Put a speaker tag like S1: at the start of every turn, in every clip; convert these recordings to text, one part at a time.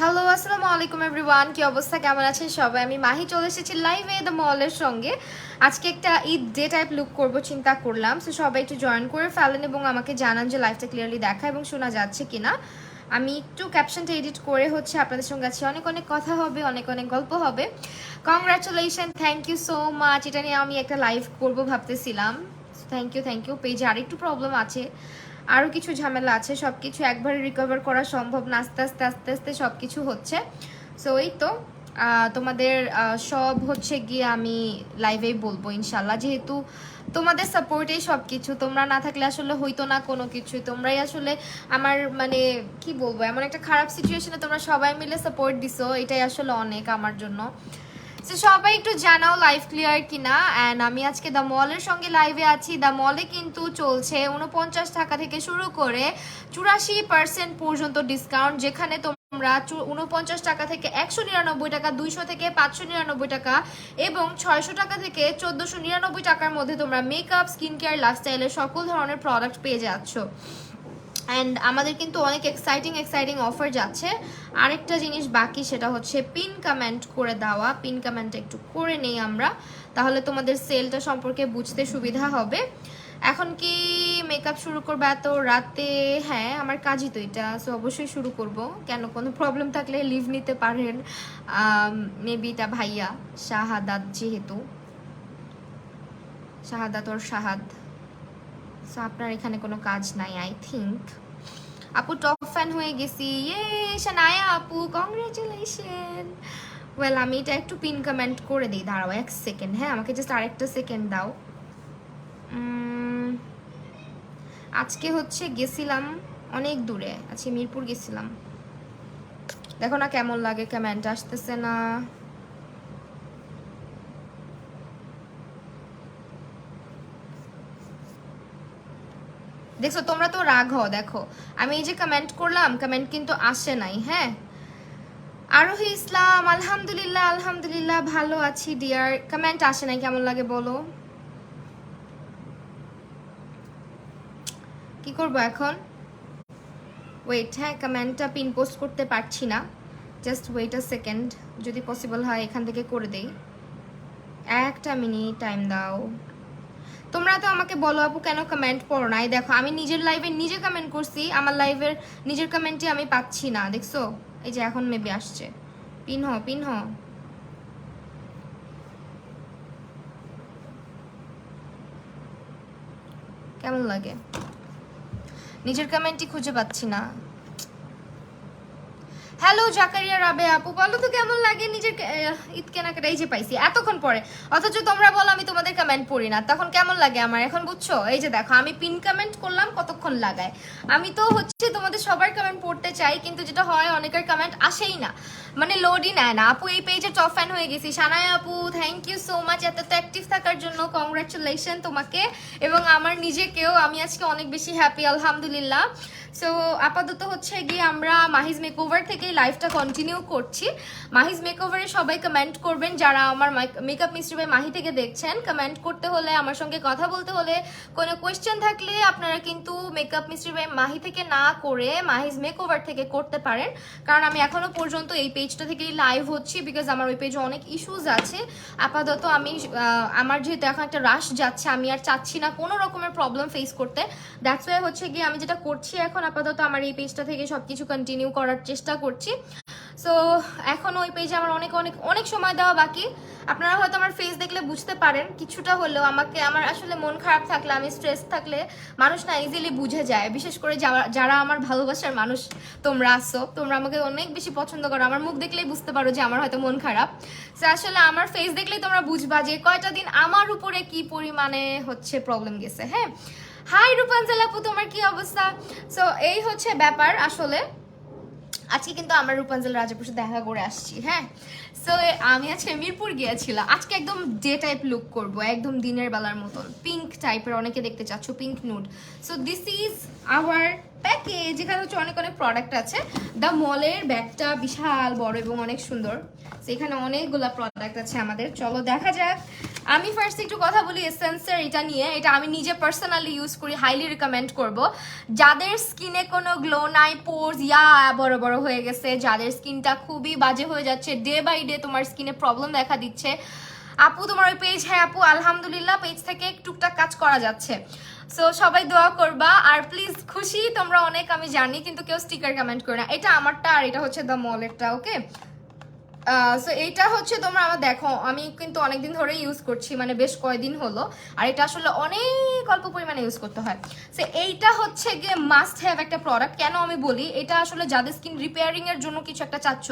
S1: Hello আসসালামু আলাইকুম everyone, কি অবস্থা, কেমন আছেন সবাই? আমি মাহি চলে এসেছি লাইভে দ্য মলের সঙ্গে। আজকে একটা ঈদ ডে টাইপ লুক করব চিন্তা করলাম, সো সবাই একটু জয়েন করে ফেলেন এবং আমাকে জানান যে লাইভটা ক্লিয়ারলি দেখা এবং শোনা যাচ্ছে কিনা। আমি একটু ক্যাপশনটা এডিট করে হচ্ছে আপনাদের সঙ্গে আছি, অনেক অনেক কথা হবে, অনেক অনেক গল্প হবে। Congratulation, thank you so much. এটা নিয়ে আমি একটা লাইভ করব ভাবতেছিলাম। Thank you. পেজে আরেকটু প্রবলেম আছে, আরও কিছু ঝামেলা আছে, সব কিছু একবারে রিকভার করা সম্ভব না, আস্তে আস্তে আস্তে আস্তে সব কিছু হচ্ছে। সো এই তো তোমাদের সব হচ্ছে গিয়ে আমি লাইভেই বলবো ইনশাল্লাহ, যেহেতু তোমাদের সাপোর্টেই সব কিছু। তোমরা না থাকলে আসলে হইতো না কোনো কিছুই। তোমরাই আসলে আমার মানে কি বলবো, এমন একটা খারাপ সিচুয়েশনে তোমরা সবাই মিলে সাপোর্ট দিছো, এটাই আসলে অনেক আমার জন্য। তো সবাই একটু জানাও লাইভ ক্লিয়ার কিনা। অ্যান্ড আমি আজকে দ্য মলের সঙ্গে লাইভে আছি। দ্য মলে কিন্তু চলছে 49 টাকা থেকে শুরু করে 84% পর্যন্ত ডিসকাউন্ট, যেখানে তোমরা 49 টাকা থেকে 199 টাকা, 200 থেকে 599 টাকা এবং 600 টাকা থেকে 1499 টাকার মধ্যে তোমরা মেকআপ, স্কিন কেয়ার, লাইফস্টাইলের সকল ধরনের প্রোডাক্ট পেয়ে যাচ্ছ। অ্যান্ড আমাদের কিন্তু অনেক এক্সাইটিং অফার যাচ্ছে। আরেকটা জিনিস বাকি, সেটা হচ্ছে পিন কমেন্ট করে দেওয়া। পিন কমেন্ট একটু করে নেই আমরা, তাহলে তোমাদের সেলটা সম্পর্কে বুঝতে সুবিধা হবে। এখন কি মেকআপ শুরু করবো এত রাতে? হ্যাঁ, আমার কাজই তো এটা, সো অবশ্যই শুরু করব। কেন, কোনো প্রবলেম থাকলে লিভ নিতে পারেন। মেবি এটা ভাইয়া শাহাদাত, যেহেতু শাহাদাত ওর শাহাদ, সো আপনার এখানে কোনো কাজ নাই আই থিঙ্ক। আপু টপ ফ্যান হয়ে গেছি, ইয়ে শানায়া আপু, কংগ্রেচুলেশন। ওয়েল, আমি এটা একটু পিন কমেন্ট করে দিই, দাঁড়াও 1 সেকেন্ড। হ্যাঁ, আমাকে জাস্ট আরেকটা সেকেন্ড দাও। আজকে হচ্ছে গেছিলাম অনেক দূরে, আজকে মিরপুর গেছিলাম। দেখো না কেমন লাগে, কমেন্ট আসতেছে না। দেখছো, তোমরা তো রাগ হও। দেখো আমি এই যে কমেন্ট করলাম, কমেন্ট কিন্তু আসে নাই। হ্যাঁ, আরোহী ইসলাম, আলহামদুলিল্লাহ আলহামদুলিল্লাহ ভালো আছি ডিয়ার। কমেন্ট আসে নাই, কেমন লাগে বলো? কি করব এখন? ওয়েট, হ্যাঁ কমেন্টটা পিন পোস্ট করতে পারছি না, জাস্ট ওয়েট আ সেকেন্ড। যদি পসিবল হয় এখান থেকে করে দেই, একটা মিনিট টাইম দাও। তোমরা তো আমাকে বলো আপু কেন কমেন্ট পড়ো না। দেখো আমি নিজের লাইভে নিজে কমেন্ট করছি, আমার লাইভের নিজের কমেন্টই আমি পাচ্ছি না। দেখছো, এই যে এখন মেবি আসছে। পিন হ, পিন হ। কেমন লাগে? নিজের কমেন্টই খুঁজে পাচ্ছি না। হ্যালো জাকারিয়া রাবে আপু, বলো তো কেমন লাগে নিজের ঈদ কেনাকাটা? এই যে পাইছি এতক্ষণ পরে, অথচ তোমরা বলো আমি তোমাদের কমেন্ট পড়ি না, তখন কেমন লাগে আমার এখন বুঝছো? এই যে দেখো আমি পিন কমেন্ট করলাম, কতক্ষণ লাগায়। আমি তো হচ্ছে তোমাদের সবার কমেন্ট পড়তে চাই, কিন্তু যেটা হয় অনেকের কমেন্ট আসেই না, মানে লোডই নেয় না। আপু এই পেজে টপ ফ্যান হয়ে গেছি। সানায়া আপু থ্যাংক ইউ সো মাচ এত অ্যাক্টিভ থাকার জন্য, কংগ্রাচুলেশন তোমাকে এবং আমার নিজেকেও। আমি আজকে অনেক বেশি হ্যাপি, আলহামদুলিল্লাহ। সো আপাতত হচ্ছে গিয়ে আমরা মাহিজ মেকওভার থেকে লাইভটা কন্টিনিউ করছি। মাহিজ মেকওভারে সবাই কমেন্ট করবেন, যারা আমার মেকআপ মিস্ট্রি বাই মাহি থেকে দেখছেন। কমেন্ট করতে হলে, আমার সঙ্গে কথা বলতে হলে, কোনো কোয়েশ্চেন থাকলে আপনারা কিন্তু মেকআপ মিস্ট্রি বাই মাহি থেকে না করে মাহিজ মেকওভার থেকে করতে পারেন, কারণ আমি এখনো পর্যন্ত এই পেজটা থেকেই লাইভ হচ্ছি, বিকজ আমার ওই পেজে অনেক ইস্যুস আছে। আপাতত আমি আমার যেহেতু এখন একটা রাশ যাচ্ছে, আমি আর চাচ্ছি না কোনো রকমের প্রবলেম ফেস করতে। দ্যাটস ওয়াই হচ্ছে গিয়ে আমি যেটা করছি এখন আপাতত আমার এই পেজটা থেকে সবকিছু কন্টিনিউ করার চেষ্টা করছি। সো এখন ওই পেজে আমার অনেক অনেক অনেক সময় দেওয়া বাকি। আপনারা হয়তো আমার ফেস দেখলে বুঝতে পারেন কিছুটা হলেও আমাকে। আমার আসলে মন খারাপ থাকলে, আমি স্ট্রেস থাকলে মানুষ না ইজিলি বুঝে যায়, বিশেষ করে যারা আমার ভালোবাসার মানুষ তোমরা আসো, তোমরা আমাকে অনেক বেশি পছন্দ করো। আমার মুখ দেখলেই বুঝতে পারো যে আমার হয়তো মন খারাপ। সো আসলে আমার ফেস দেখলেই তোমরা বুঝবা যে কয়টা দিন আমার উপরে কি পরিমাণে হচ্ছে প্রবলেম গেছে। হ্যাঁ, হাই রূপাঞ্জল আপু, তোমার কি অবস্থা? সো এই হচ্ছে ব্যাপার আসলে। আজকে কিন্তু আমরা রূপাঞ্জল রাজাপুর দেখা করে আসছি। হ্যাঁ, সো আমি আজকে মিরপুর গিয়েছিলাম। আজকে একদম ডে টাইপ লুক করব, একদম দিনের বেলার মতন পিঙ্ক টাইপের, অনেকে দেখতে চাচ্ছ pink nude. So this is our package, যেখানে হচ্ছে অনেক অনেক প্রোডাক্ট আছে। দ্য মলের ব্যাগটা বিশাল বড় এবং অনেক সুন্দর, সেখানে অনেকগুলা প্রোডাক্ট আছে আমাদের। চলো দেখা যাক আমি ফার্স্ট একটু কথা বলি এসেন্সের এটা নিয়ে। এটা আমি নিজে পার্সোনালি ইউজ করি, হাইলি রিকমেন্ড করব। যাদের স্কিনে কোনো গ্লো নাই, পোর্স বড় বড় হয়ে গেছে, যাদের স্কিনটা খুবই বাজে হয়ে যাচ্ছে, ডে বাই ডে তোমার স্কিনে প্রবলেম দেখা দিচ্ছে, আপু তোমার ওই পেজ, হ্যাঁ আপু আলহামদুলিল্লাহ পেজ থেকে টুকটাক কাজ করা যাচ্ছে। সো সবাই দোয়া করবা, আর প্লিজ খুশি তোমরা অনেক আমি জানি, কিন্তু কেউ স্টিকার কমেন্ট করে না। এটা আমারটা, আর এটা হচ্ছে দ্য মলেরটা। ওকে, সো এইটা হচ্ছে তোমরা আমার দেখো, আমি কিন্তু অনেকদিন ধরে ইউজ করছি, মানে বেশ কয়েকদিন হলো, আর এটা আসলে অনেক অল্প পরিমাণে ইউজ করতে হয়। সো এইটা হচ্ছে গিয়ে মাস্ট হ্যাভ একটা প্রোডাক্ট। কেন আমি বলি, এটা আসলে যাদের স্কিন রিপেয়ারিং এর জন্য কিছু একটা চাচ্ছ,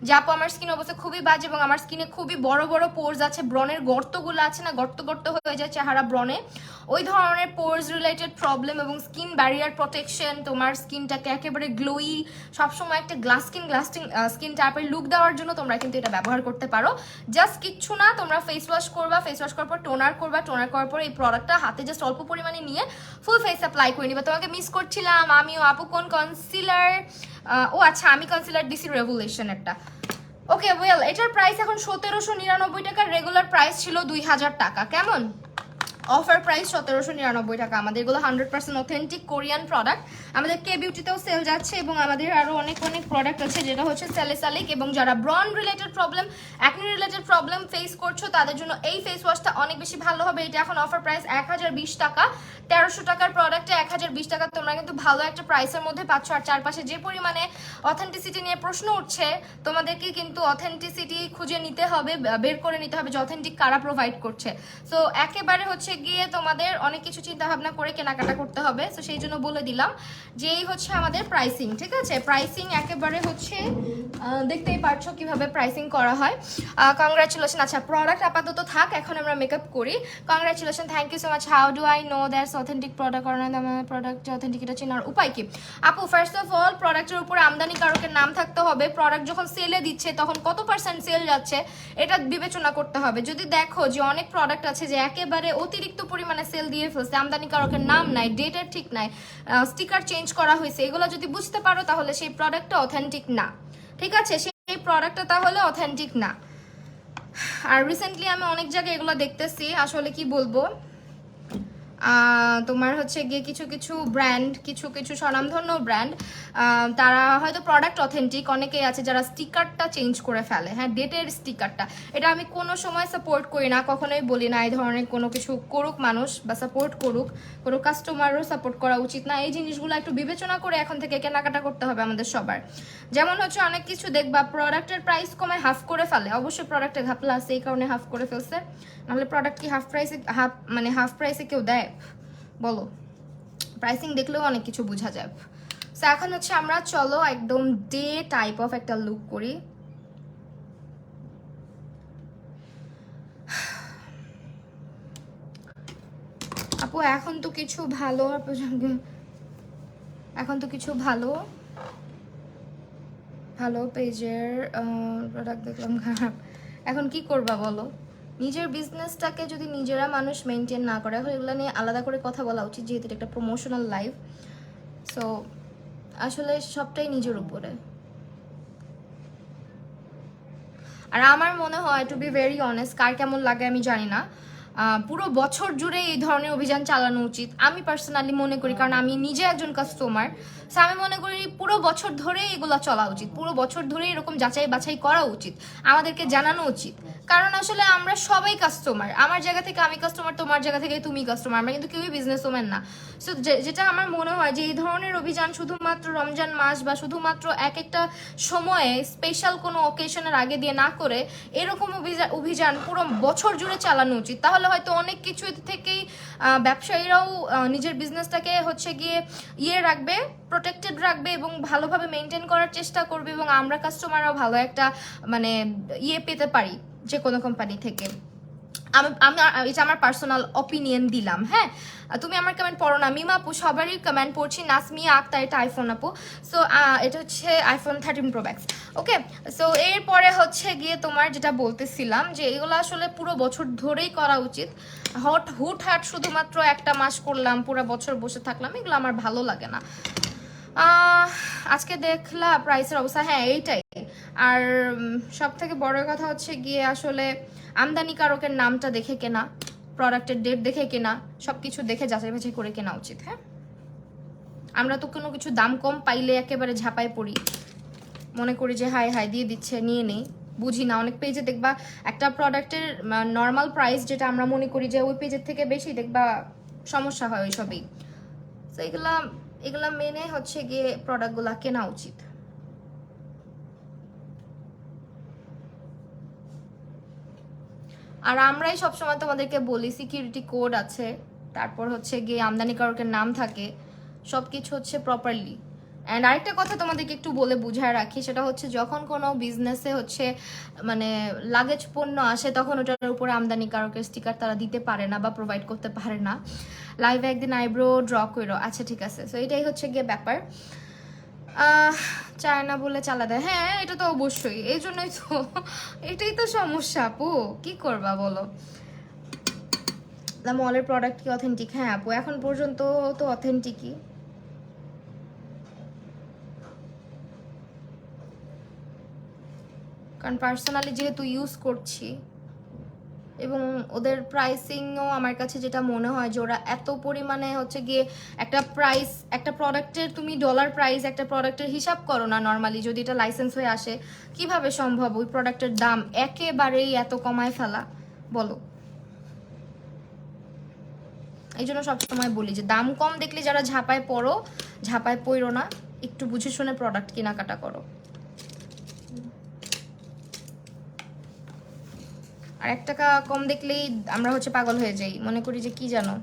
S1: যে আপু আমার স্কিন অবস্থা খুবই বাজে এবং আমার স্কিনে খুবই বড় বড় পোর্স আছে, ব্রণের গর্তগুলো আছে না, গর্ত গর্ত হয়ে যায় চেহারা ব্রণে, ওই ধরনের পোর্স রিলেটেড প্রবলেম এবং স্কিন ব্যারিয়ার প্রোটেকশন, তোমার স্কিনটাকে একেবারে গ্লোই, সবসময় একটা গ্লাস্টিং স্কিন টাইপের লুক দেওয়ার জন্য তোমরা কিন্তু এটা ব্যবহার করতে পারো। জাস্ট কিচ্ছু না, তোমরা ফেস ওয়াশ করবা, ফেস ওয়াশ করার পর টোনার করবা, টোনার করার পর এই প্রোডাক্টটা হাতে জাস্ট অল্প পরিমাণে নিয়ে ফুল ফেস অ্যাপ্লাই করে নিবা। তোমাকে মিস করছিলাম আমিও, আপু কোন কনসিলার? ও আচ্ছা, আমি কনসিলার দিছি রেভুলেশনেরটা। ওকে ওয়েল, এটার প্রাইস এখন 1799 টাকা, রেগুলার প্রাইস ছিল 2000 টাকা। কেমন? অফার প্রাইস 1799 টাকা। আমাদের এগুলো 100% অথেন্টিক কোরিয়ান প্রোডাক্ট। আমাদের কে বিউটিতেও সেল যাচ্ছে এবং আমাদের আরো অনেক অনেক প্রোডাক্ট আছে যেটা হচ্ছে স্যালিসাইলিক, এবং যারা ব্রন related problem, acne related problem face করছো তাদের জন্য এই ফেস ওয়াশটা অনেক বেশি ভালো হবে। এটা এখন অফার প্রাইস 1020 টাকা। 1300 টাকার প্রোডাক্টে 1020 টাকা তোমরা কিন্তু ভালো একটা প্রাইসের মধ্যে পাচ্ছ। আর চারপাশে যে পরিমাণে অথেন্টিসিটি নিয়ে প্রশ্ন উঠছে, তোমাদেরকে কিন্তু অথেন্টিসিটি খুঁজে নিতে হবে, বের করে নিতে হবে যে অথেন্টিক কারা প্রোভাইড করছে। সো একেবারে হচ্ছে গিয়ে তোমাদের অনেক কিছু চিন্তা ভাবনা করে কেনাকাটা করতে হবে। সো সেই জন্য বলে দিলাম যে এই হচ্ছে আমাদের প্রাইসিং, ঠিক আছে? প্রাইসিং একেবারে হচ্ছে দেখতেই পারছো কিভাবে প্রাইসিং করা হয়। কংগ্রাচুলেশন। আচ্ছা, প্রোডাক্ট আপাতত থাক, এখন আমরা মেকআপ করি। Congratulation, thank you so much. How do I know that's authentic product or not? আমার প্রোডাক্ট অথেন্টিক এটা চেনার উপায় কি? আপু ফার্স্ট অফ অল প্রোডাক্টের উপরে আমদানিকারকের নাম থাকতে হবে। প্রোডাক্ট যখন সেলে দিচ্ছে তখন কত পার্সেন্ট সেল যাচ্ছে এটা বিবেচনা করতে হবে। যদি দেখো যে অনেক প্রোডাক্ট আছে যে একেবারে অতিরিক্ত পরিমাণে সেল দিয়ে ফেলছে, আমদানিকারকের নাম নাই, ডেটের ঠিক নাই, স্টিকার চেঞ্জ করা হয়েছে, এগুলো যদি বুঝতে পারো তাহলে সেই প্রোডাক্টটা অথেন্টিক না, ঠিক আছে? সেই প্রোডাক্টটা তাহলে অথেন্টিক না। আর রিসেন্টলি আমি অনেক জায়গায় এগুলো দেখতেছি, আসলে কি বলবো, তোমার হচ্ছে গিয়ে কিছু কিছু ব্র্যান্ড, কিছু কিছু স্বনামধন্য ব্র্যান্ড, তারা হয়তো প্রোডাক্ট অথেন্টিক, অনেকেই আছে যারা স্টিকারটা চেঞ্জ করে ফেলে, হ্যাঁ, ডেটের স্টিকারটা। এটা আমি কোনো সময় সাপোর্ট করি না, কখনোই বলি না এই ধরনের কোনো কিছু করুক মানুষ বা সাপোর্ট করুক, কোনো কাস্টমারও সাপোর্ট করা উচিত না। এই জিনিসগুলো একটু বিবেচনা করে এখন থেকে কেনাকাটা করতে হবে আমাদের সবার। যেমন হচ্ছে অনেক কিছু দেখবা প্রোডাক্টের প্রাইস কমে হাফ করে ফেলে, অবশ্যই প্রোডাক্টের ঘাপলা আছে এই কারণে হাফ করে ফেলছে, নাহলে প্রোডাক্ট কি হাফ প্রাইসে কেউ দেয় বলো? প্রাইসিং দেখলেও অনেক কিছু বোঝা যায়। সো এখন হচ্ছে আমরা চলো একদম ডে টাইপ অফ একটা লুক করি। আপু এখন তো কিছু ভালো ভালো পেজের প্রোডাক্ট দেখলাম খারাপ, এখন কি করবা বলো? নিজের বিজনেসটাকে যদি নিজেরা মানুষ মেনটেন না করে, এখন এগুলো নিয়ে আলাদা করে কথা বলা উচিত, যেহেতু এটা একটা প্রমোশনাল লাইভ। সো আসলে সবটাই নিজের উপরে। আর আমার মনে হয়, টু বি ভেরি অনেস্ট, কার কেমন লাগে আমি জানি না, পুরো বছর জুড়ে এই ধরনের অভিযান চালানো উচিত আমি পার্সোনালি মনে করি, কারণ আমি নিজে একজন কাস্টমার। সো আমি মনে করি পুরো বছর ধরে এগুলো চলা উচিত, পুরো বছর ধরে এরকম যাচাই বাছাই করা উচিত, আমাদেরকে জানানো উচিত। কারণ আসলে আমরা সবাই কাস্টমার, আমার জায়গা থেকে আমি কাস্টমার, তোমার জায়গা থেকে তুমি কাস্টমার, আমরা কিন্তু কেউই বিজনেস ওম্যান না। সো যেটা আমার মনে হয় যে এই ধরনের অভিযান শুধুমাত্র রমজান মাস বা শুধুমাত্র এক একটা সময়ে স্পেশাল কোনো অকেশনের আগে দিয়ে না করে এরকম অভিযান পুরো বছর জুড়ে চালানো উচিত। তাহলে হয়তো অনেক কিছু থেকেই ব্যবসায়ীরাও নিজের বিজনেসটাকে হচ্ছে গিয়ে রাখবে, প্রোটেক্টেড রাখবে এবং ভালোভাবে মেনটেন করার চেষ্টা করবে, এবং আমরা কাস্টমাররাও ভালো একটা মানে পেতে পারি যে কোনো কোম্পানি থেকে। আমি এটা আমার পার্সোনাল অপিনিয়ন দিলাম। হ্যাঁ, তুমি আমার কমেন্ট পড়ো না, মিমা আপু সবারই কমেন্ট পড়ছি। নাসমিয়া আক্তার, এটা আইফোন আপু। সো এটা হচ্ছে আইফোন 13 Pro Max। ওকে, সো এরপরে হচ্ছে গিয়ে তোমার যেটা বলতেছিলাম যে এগুলো আসলে পুরো বছর ধরেই করা উচিত। হুটহাট শুধুমাত্র একটা মাস করলাম, পুরো বছর বসে থাকলাম, এগুলো আমার ভালো লাগে না। আজকে দেখলা প্রাইসের অবস্থা, হ্যাঁ এইটাই। আর সব থেকে বড় কথা হচ্ছে গিয়ে আসলে আমদানিকারকের নামটা দেখে কেনা, প্রোডাক্টের ডেট দেখে কেনা, সব কিছু দেখে যাচাই বাছাই করে কেনা উচিত। হ্যাঁ, আমরা তো কোনো কিছু দাম কম পাইলে একেবারে ঝাঁপায় পড়ি, মনে করি যে হাই হাই দিয়ে দিচ্ছে নিয়ে নেই, বুঝি না। অনেক পেজে দেখবা একটা প্রোডাক্টের নর্মাল প্রাইস যেটা আমরা মনে করি যে ওই পেজের থেকে বেশি, দেখবা সমস্যা হয় ওইসবই। তো এগুলা মেনে হচ্ছে গিয়ে প্রোডাক্টগুলা কেনা উচিত। আর আমরাই সবসময় তোমাদেরকে বলি সিকিউরিটি কোড আছে, তারপর হচ্ছে গিয়ে আমদানিকারকের নাম থাকে, সব কিছু হচ্ছে প্রপারলি। অ্যান্ড আরেকটা কথা তোমাদেরকে একটু বলে বুঝায় রাখি, সেটা হচ্ছে যখন কোনো বিজনেসে হচ্ছে মানে লাগেজ পণ্য আসে, তখন ওটার উপরে আমদানিকারকের স্টিকার তারা দিতে পারে না বা প্রোভাইড করতে পারে না। লাইভে একদিন আইব্রো ড্র করো, আচ্ছা ঠিক আছে। সো এটাই হচ্ছে গিয়ে ব্যাপার, চায় না বলে চালা দেয়। হ্যাঁ, এটা তো অবশ্যই, এই জন্যই তো, এটাই তো সমস্যা আপু, কি করবা বলো। মলের প্রোডাক্ট কি অথেন্টিক? হ্যাঁ আপু, এখন পর্যন্ত তো অথেন্টিকই। কারণ পার্সোনালি যেহেতু ইউজ করছি, এবং ওদের প্রাইসিংও আমার কাছে যেটা মনে হয় যে ওরা এত পরিমাণে হচ্ছে গিয়ে একটা প্রাইস, একটা প্রোডাক্টের তুমি ডলার প্রাইস একটা প্রোডাক্টের হিসাব করো না নর্মালি, যদি এটা লাইসেন্স হয়ে আসে কিভাবে সম্ভব ওই প্রোডাক্টের দাম একেবারেই এত কমায় ফেলা বলো। এই জন্য সবসময় বলি যে দাম কম দেখলে যারা ঝাঁপায় পড়ো, ঝাঁপায় পড়ো না, একটু বুঝে শুনে প্রোডাক্ট কেনাকাটা করো। আর 1 টাকা কম দেখলেই আমরা হচ্ছে পাগল হয়ে যাই, মনে করি যে কি জানো।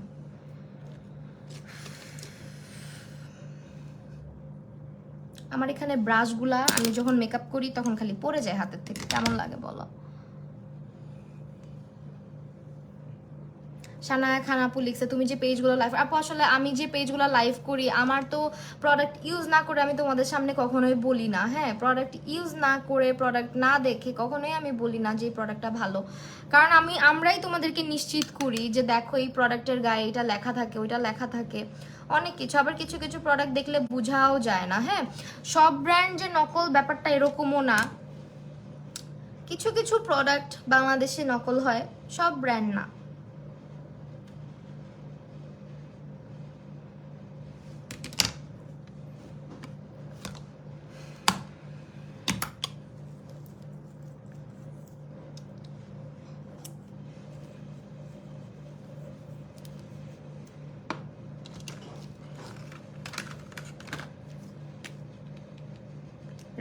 S1: আমার এখানে ব্রাশগুলা আমি যখন মেকআপ করি তখন খালি পড়ে যায় হাতের থেকে, কেমন লাগে বলো। সানায়া খান আপু লিখছে তুমি যে পেজগুলো লাইভ, আপু আসলে আমি যে পেজগুলো লাইভ করি আমার তো প্রোডাক্ট ইউজ না করে আমি তোমাদের সামনে কখনোই বলি না। হ্যাঁ, প্রোডাক্ট ইউজ না করে, প্রোডাক্ট না দেখে কখনোই আমি বলি না যে এই প্রোডাক্টটা ভালো। কারণ আমরাই তোমাদেরকে নিশ্চিত করি যে দেখো এই প্রোডাক্টের গায়ে এটা লেখা থাকে, ওইটা লেখা থাকে, অনেক কিছু। আবার কিছু কিছু প্রোডাক্ট দেখলে বোঝাও যায় না। হ্যাঁ, সব ব্র্যান্ড যে নকল ব্যাপারটা এরকমও না, কিছু কিছু প্রোডাক্ট বাংলাদেশে নকল হয়, সব ব্র্যান্ড না।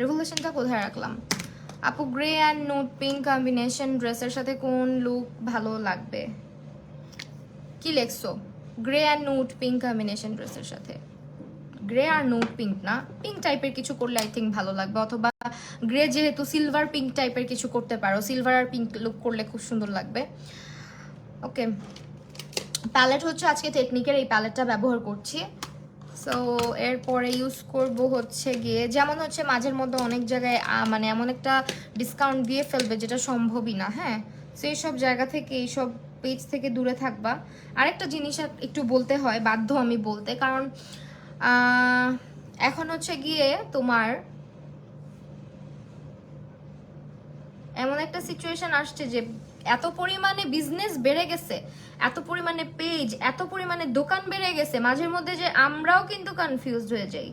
S1: রেভলিউশনটা কোথায় রাখলাম আপু? Grey and nude pink combination ড্রেসের সাথে কোন লুক ভালো লাগবে? কি লেখছো? Grey and nude pink combination ড্রেসের সাথে, গ্রে আর নুড পিঙ্ক না, পিঙ্ক টাইপের কিছু করলে আই থিঙ্ক ভালো লাগবে, অথবা গ্রে যেহেতু সিলভার পিঙ্ক টাইপের কিছু করতে পারো, সিলভার আর পিঙ্ক লুক করলে খুব সুন্দর লাগবে। ওকে, প্যালেট হচ্ছে আজকে টেকনিকের এই প্যালেটটা ব্যবহার করছি। সো এরপরে ইউজ করব হচ্ছে গিয়ে, যেমন হচ্ছে মাঝের মধ্যে অনেক জায়গায় মানে এমন একটা ডিসকাউন্ট দিয়ে ফেলবে যেটা সম্ভবই না। হ্যাঁ, সো এইসব জায়গা থেকে, এইসব পেজ থেকে দূরে থাকবা। আরেকটা জিনিস একটু বলতে হয়, বাধ্য আমি বলতে, কারণ এখন হচ্ছে গিয়ে তোমার এমন একটা সিচুয়েশন আসছে যে এত পরিমাণে বিজনেস বেড়ে গেছে, এত পরিমাণে পেজ, এত পরিমাণে দোকান বেড়ে গেছে, মাঝের মধ্যে যে আমরাও কিন্তু কনফিউজড হয়ে যাই।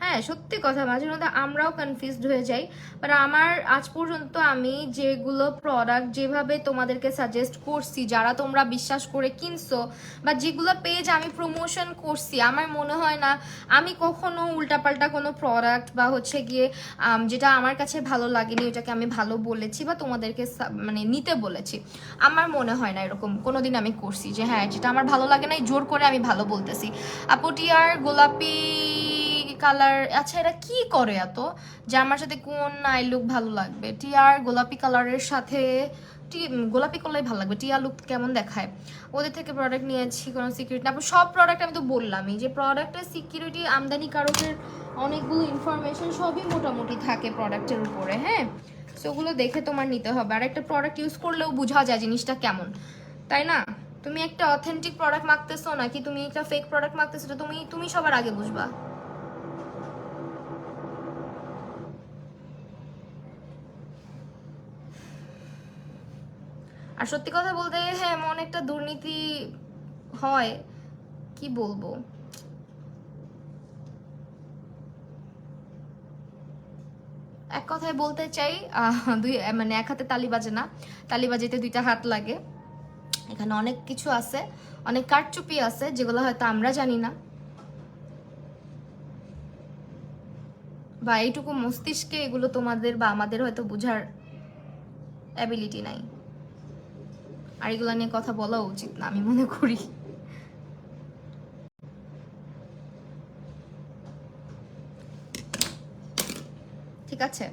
S1: হ্যাঁ, সত্যি কথা, মাঝে মধ্যে আমরাও কনফিউজড হয়ে যাই। বাট আমার আজ পর্যন্ত আমি যেগুলো প্রোডাক্ট যেভাবে তোমাদেরকে সাজেস্ট করছি, যারা তোমরা বিশ্বাস করে কিনছো, বা যেগুলো পেজ আমি প্রমোশন করছি, আমার মনে হয় না আমি কখনো উল্টাপাল্টা কোনো প্রোডাক্ট বা হচ্ছে গিয়ে যেটা আমার কাছে ভালো লাগেনি ওটাকে আমি ভালো বলেছি বা তোমাদেরকে মানে নিতে বলেছি। আমার মনে হয় না এরকম কোনোদিন আমি করছি যে হ্যাঁ যেটা আমার ভালো লাগে না জোর করে আমি ভালো বলতেছি। আপু টিয়ার গোলাপি কালার, আচ্ছা এটা কি করে এত, যে আমার সাথে কোন আই লুক ভালো লাগবে? টিয়ার গোলাপি কালারের সাথে গোলাপি করলেই ভালো লাগবে। টিয়া লুক কেমন দেখায়? ওদের থেকে প্রোডাক্ট নিয়েছি, কোনো সিকিউরিটি না। সব প্রোডাক্ট আমি তো বললামই যে প্রোডাক্টের সিকিউরিটি, আমদানিকারকের অনেকগুলো ইনফরমেশন সবই মোটামুটি থাকে প্রোডাক্টের উপরে। হ্যাঁ, সো ওগুলো দেখে তোমার নিতে হবে। আর একটা প্রোডাক্ট ইউজ করলেও বোঝা যায় জিনিসটা কেমন, তাই না? তুমি একটা অথেন্টিক প্রোডাক্ট মাগতেছো নাকি তুমি একটা ফেক প্রোডাক্ট মাগতেছো, তুমি সবার আগে বুঝবা। আর সত্যি কথা বলতে হ্যাঁ এমন একটা দুর্নীতি হয়, কি বলবো, এক কথায় বলতে চাই দুই মানে এক হাতে তালি বাজে না, তালি বাজিতে দুইটা হাত লাগে। এখানে অনেক কিছু আছে, অনেক কারচুপি আছে যেগুলো হয়তো আমরা জানি না, বা এইটুকু মস্তিষ্কে এগুলো তোমাদের বা আমাদের হয়তো বোঝার অ্যাবিলিটি নাই। আর এগুলো নিয়ে কথা বলা উচিত না আমি মনে করি। ঠিক আছে,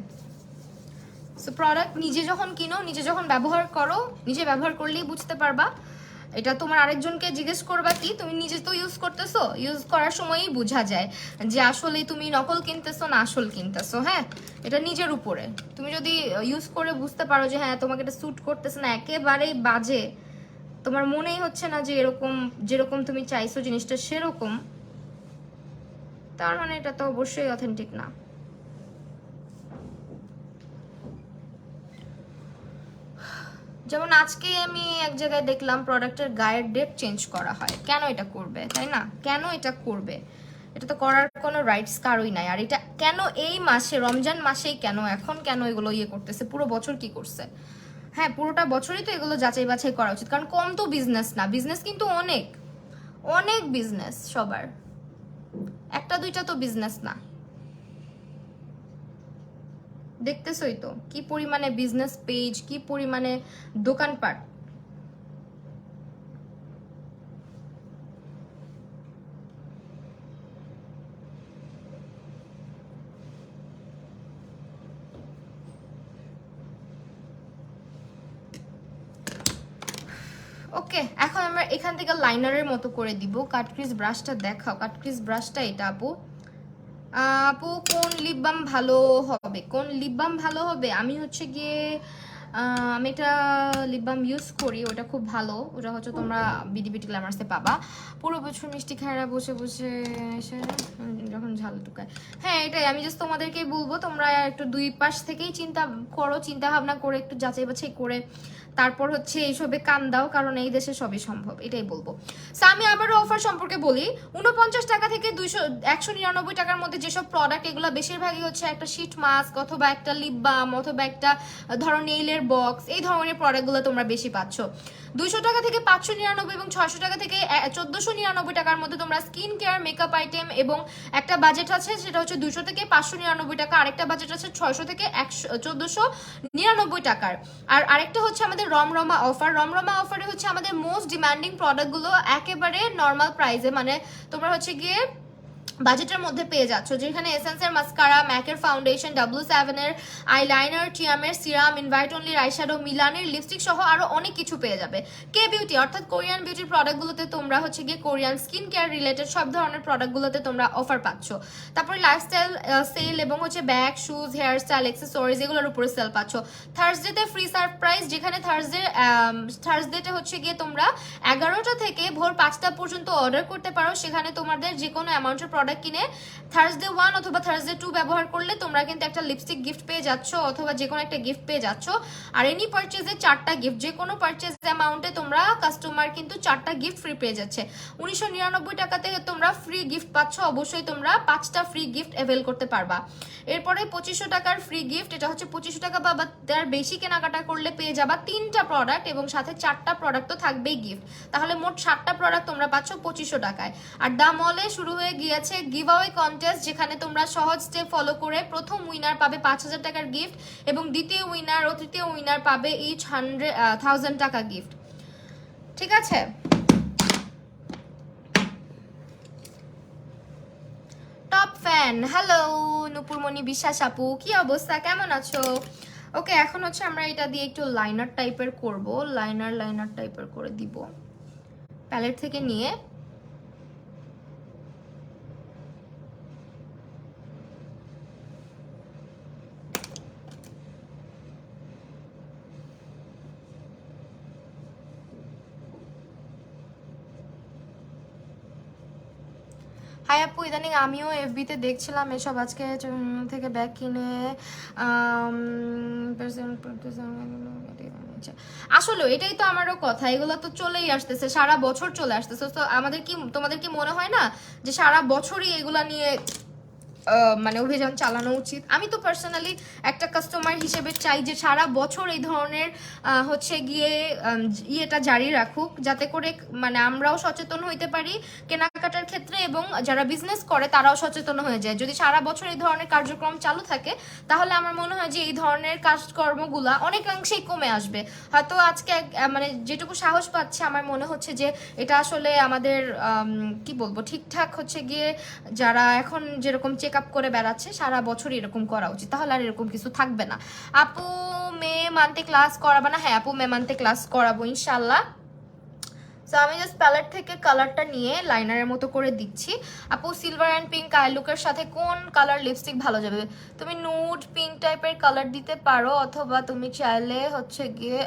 S1: সো প্রোডাক্ট নিজে যখন কিনো, নিজে যখন ব্যবহার করো, নিজে ব্যবহার করলেই বুঝতে পারবা। এটা তোমার আরেকজনকে জিজ্ঞেস করবা কি, তুমি নিজে তো ইউজ করতেছো, ইউজ করার সময়ই বোঝা যায় যে আসলে তুমি নকল কিনতেছো না আসল কিনতেছো। হ্যাঁ, এটা নিজের উপরে। তুমি যদি ইউজ করে বুঝতে পারো যে হ্যাঁ তোমাকে এটা স্যুট করতেছে না, একেবারেই বাজে, তোমার মনেই হচ্ছে না যে এরকম যেরকম তুমি চাইছো জিনিসটা সেরকম, তার মানে এটা তো অবশ্যই অথেন্টিক না। যেমন আজকে আমি এক জায়গায় দেখলাম প্রোডাক্টের গায়ের ডেট চেঞ্জ করা হয়, কেন এটা করবে, তাই না? কেন এটা করবে? এটা তো করার কোনো রাইটস কারোই নাই। আর এটা কেন এই মাসে, রমজান মাসেই কেন, এখন কেন এগুলো ইয়ে করতেছে? পুরো বছর কি করছে? হ্যাঁ, পুরোটা বছরই তো এগুলো যাচাই বাছাই করা উচিত, কারণ কম তো বিজনেস না, বিজনেস কিন্তু অনেক অনেক বিজনেস সবার, একটা দুইটা তো বিজনেস না। দেখতেছই তো কি পরিমাণে বিজনেস পেজ, কি পরিমাণে দোকানপাট। ওকে, এখন আমরা এখান থেকে লাইনারের মতো করে দিব। কাটক্রিজ ব্রাশটা দেখাও, কাটক্রিজ ব্রাশটা এটা আপু। আপু কোন লিপ বাম ভালো হবে, কোন লিপ বাম ভালো হবে? আমি হচ্ছে গিয়ে আমি এটা লিপ বাম ইউজ করি, ওটা খুব ভালো। ওটা হচ্ছে তোমরা বিডি বিউটি গ্ল্যামার্সে পাবা। পুরো বছর মিষ্টি খায়রা বসে বসে এসে যখন ঝাল টুকায়। হ্যাঁ এটাই, আমি জাস্ট তোমাদেরকেই বলবো তোমরা একটু দুই পাশ থেকেই চিন্তা করো, চিন্তা ভাবনা করে একটু যাচাই বাছাই করে তারপর হচ্ছে এইসবে কান দাও, কারণ এই দেশে সবই সম্ভব, এটাই বলবো। সো আমি আবারও অফার সম্পর্কে বলি। 49 টাকা থেকে 199 টাকার মধ্যে যেসব প্রোডাক্ট, এগুলো বেশিরভাগই হচ্ছে একটা শীট মাস্ক অথবা একটা লিপ বাম অথবা একটা ধরো নেইলের বক্স, এই ধরনের প্রোডাক্টগুলো তোমরা বেশি পাচ্ছ। 200 টাকা থেকে 599 এবং 600 টাকা থেকে 1499 টাকার মধ্যে তোমরা স্কিন কেয়ার, মেকআপ আইটেম, এবং একটা বাজেট আছে সেটা হচ্ছে 200 থেকে 599 টাকা, আরেকটা বাজেট আছে 600 থেকে 1499 টাকার। আর আরেকটা হচ্ছে আমাদের রমরমা অফার। রমরমা অফারে হচ্ছে আমাদের মোস্ট ডিমান্ডিং প্রোডাক্টগুলো একেবারে নর্মাল প্রাইসে, মানে তোমরা হচ্ছে গিয়ে বাজেটের মধ্যে পেয়ে যাচ্ছ, যেখানে এসেন্সের মাস্কারা, ম্যাকের ফাউন্ডেশন, W7 এর আইলাইনার, টিয়ামের সিরাম, ইনভাইট অনলি আইশ্যাডো, মিলানের লিপস্টিক সহ আরো অনেক কিছু পেয়ে যাবে। কে বিউটি অর্থাৎ কোরিয়ান বিউটির প্রোডাক্টগুলোতে তোমরা হচ্ছে গিয়ে কোরিয়ান স্কিন কেয়ার রিলেটেড সব ধরনের প্রোডাক্টগুলোতে তোমরা অফার পাচ্ছ। তারপরে লাইফস্টাইল সেল এবং হচ্ছে bag, shoes, hair style, accessories এগুলোর উপরে সেল পাচ্ছ। থার্সডেতে ফ্রি সারপ্রাইজ, যেখানে থার্সডেতে হচ্ছে গিয়ে তোমরা 11টা থেকে ভোর 5টা পর্যন্ত অর্ডার করতে পারো। সেখানে তোমাদের যে কোনো অ্যামাউন্টের প্রোডাক্ট কিনে থার্সডে 1 অথবা থার্সডে 2 ব্যবহার করলে তোমরা কিন্তু একটা লিপস্টিক গিফট পেয়ে যাচ্ছ অথবা যে কোনো একটা গিফট পেয়ে যাচ্ছ। আর এনি পারচেজে 4টা গিফট, যে কোনো পারচেজ অ্যামাউন্টে তোমরা কাস্টমার কিন্তু 4টা গিফট ফ্রি পেয়ে যাচ্ছে। 1999 টাকাতে তোমরা ফ্রি গিফট পাচ্ছ, অবশ্যই তোমরা 5টা ফ্রি গিফট অ্যাভেল করতে পারবা। এরপরে 2500 টাকার ফ্রি গিফট, এটা হচ্ছে 2500 টাকা বা তার বেশি কেনাকাটা করলে পেয়ে যাবা 3টা প্রোডাক্ট এবং সাথে 4টা প্রোডাক্ট তো থাকবেই গিফট। তাহলে মোট 7টা প্রোডাক্ট তোমরা পাচ্ছ 2500 টাকায়। আর দা মলে শুরু হয়ে গিয়েছে গিভঅ্যাওয়ে কন্টেস্ট, যেখানে তোমরা সহজ স্টেপ ফলো করে প্রথম উইনার পাবে 5000 টাকার গিফট এবং দ্বিতীয় উইনার ও তৃতীয় উইনার পাবে ইচ 1000 টাকা গিফট। ঠিক আছে, টপ ফ্যান, হ্যালো নুপুরমণি বিশ্বাস আপু, কি অবস্থা, কেমন আছো? ওকে, এখন হচ্ছে আমরা এটা দিয়ে একটু লাইনার টাইপের করব, লাইনার টাইপের করে দিব প্যালেট থেকে নিয়ে। হাই আপু, ইদানিং আমিও এফবিতে দেখছিলাম এসব, আজকে থেকে ব্যাগ কিনে আসলে এটাই তো আমারও কথা, এগুলো তো চলেই আসতেছে, সারা বছর চলে আসতেছে। তো আমাদের কি, তোমাদের কি মনে হয় না যে সারা বছরই এগুলা নিয়ে মানে অভিযান চালানো উচিত? আমি তো পার্সোনালি একটা কাস্টমার হিসেবে চাই যে সারা বছর এই ধরনের হচ্ছে গিয়ে ইয়েটা জারি রাখুক, যাতে করে মানে আমরাও সচেতন হইতে পারি কেনাকাটার ক্ষেত্রে, এবং যারা বিজনেস করে তারাও সচেতন হয়ে যায়। যদি সারা বছর এই ধরনের কার্যক্রম চালু থাকে, তাহলে আমার মনে হয় যে এই ধরনের কাজকর্মগুলা অনেকাংশেই কমে আসবে। হয়তো আজকে মানে যেটুকু সাহস পাচ্ছে, আমার মনে হচ্ছে যে এটা আসলে আমাদের কি বলবো, ঠিকঠাক হচ্ছে গিয়ে যারা এখন যেরকম চেক আপ করে বেড়াচ্ছে, সারা বছর এরকম করা উচিত, তাহলে আর এরকম কিছু থাকবে না। আপু মে মান্থে ক্লাস করাবে না? হ্যাঁ আপু, মে মান্থে ক্লাস করাবো ইনশাল্লাহ। সো আমি জাস্ট প্যালেট থেকে কালারটা নিয়ে লাইনারের মতো করে দিচ্ছি। আপু সিলভার অ্যান্ড পিঙ্ক আই লুকের সাথে কোন কালার লিপস্টিক ভালো যাবে? তুমি নুড পিঙ্ক টাইপের কালার দিতে পারো, অথবা তুমি চাইলে হচ্ছে গিয়ে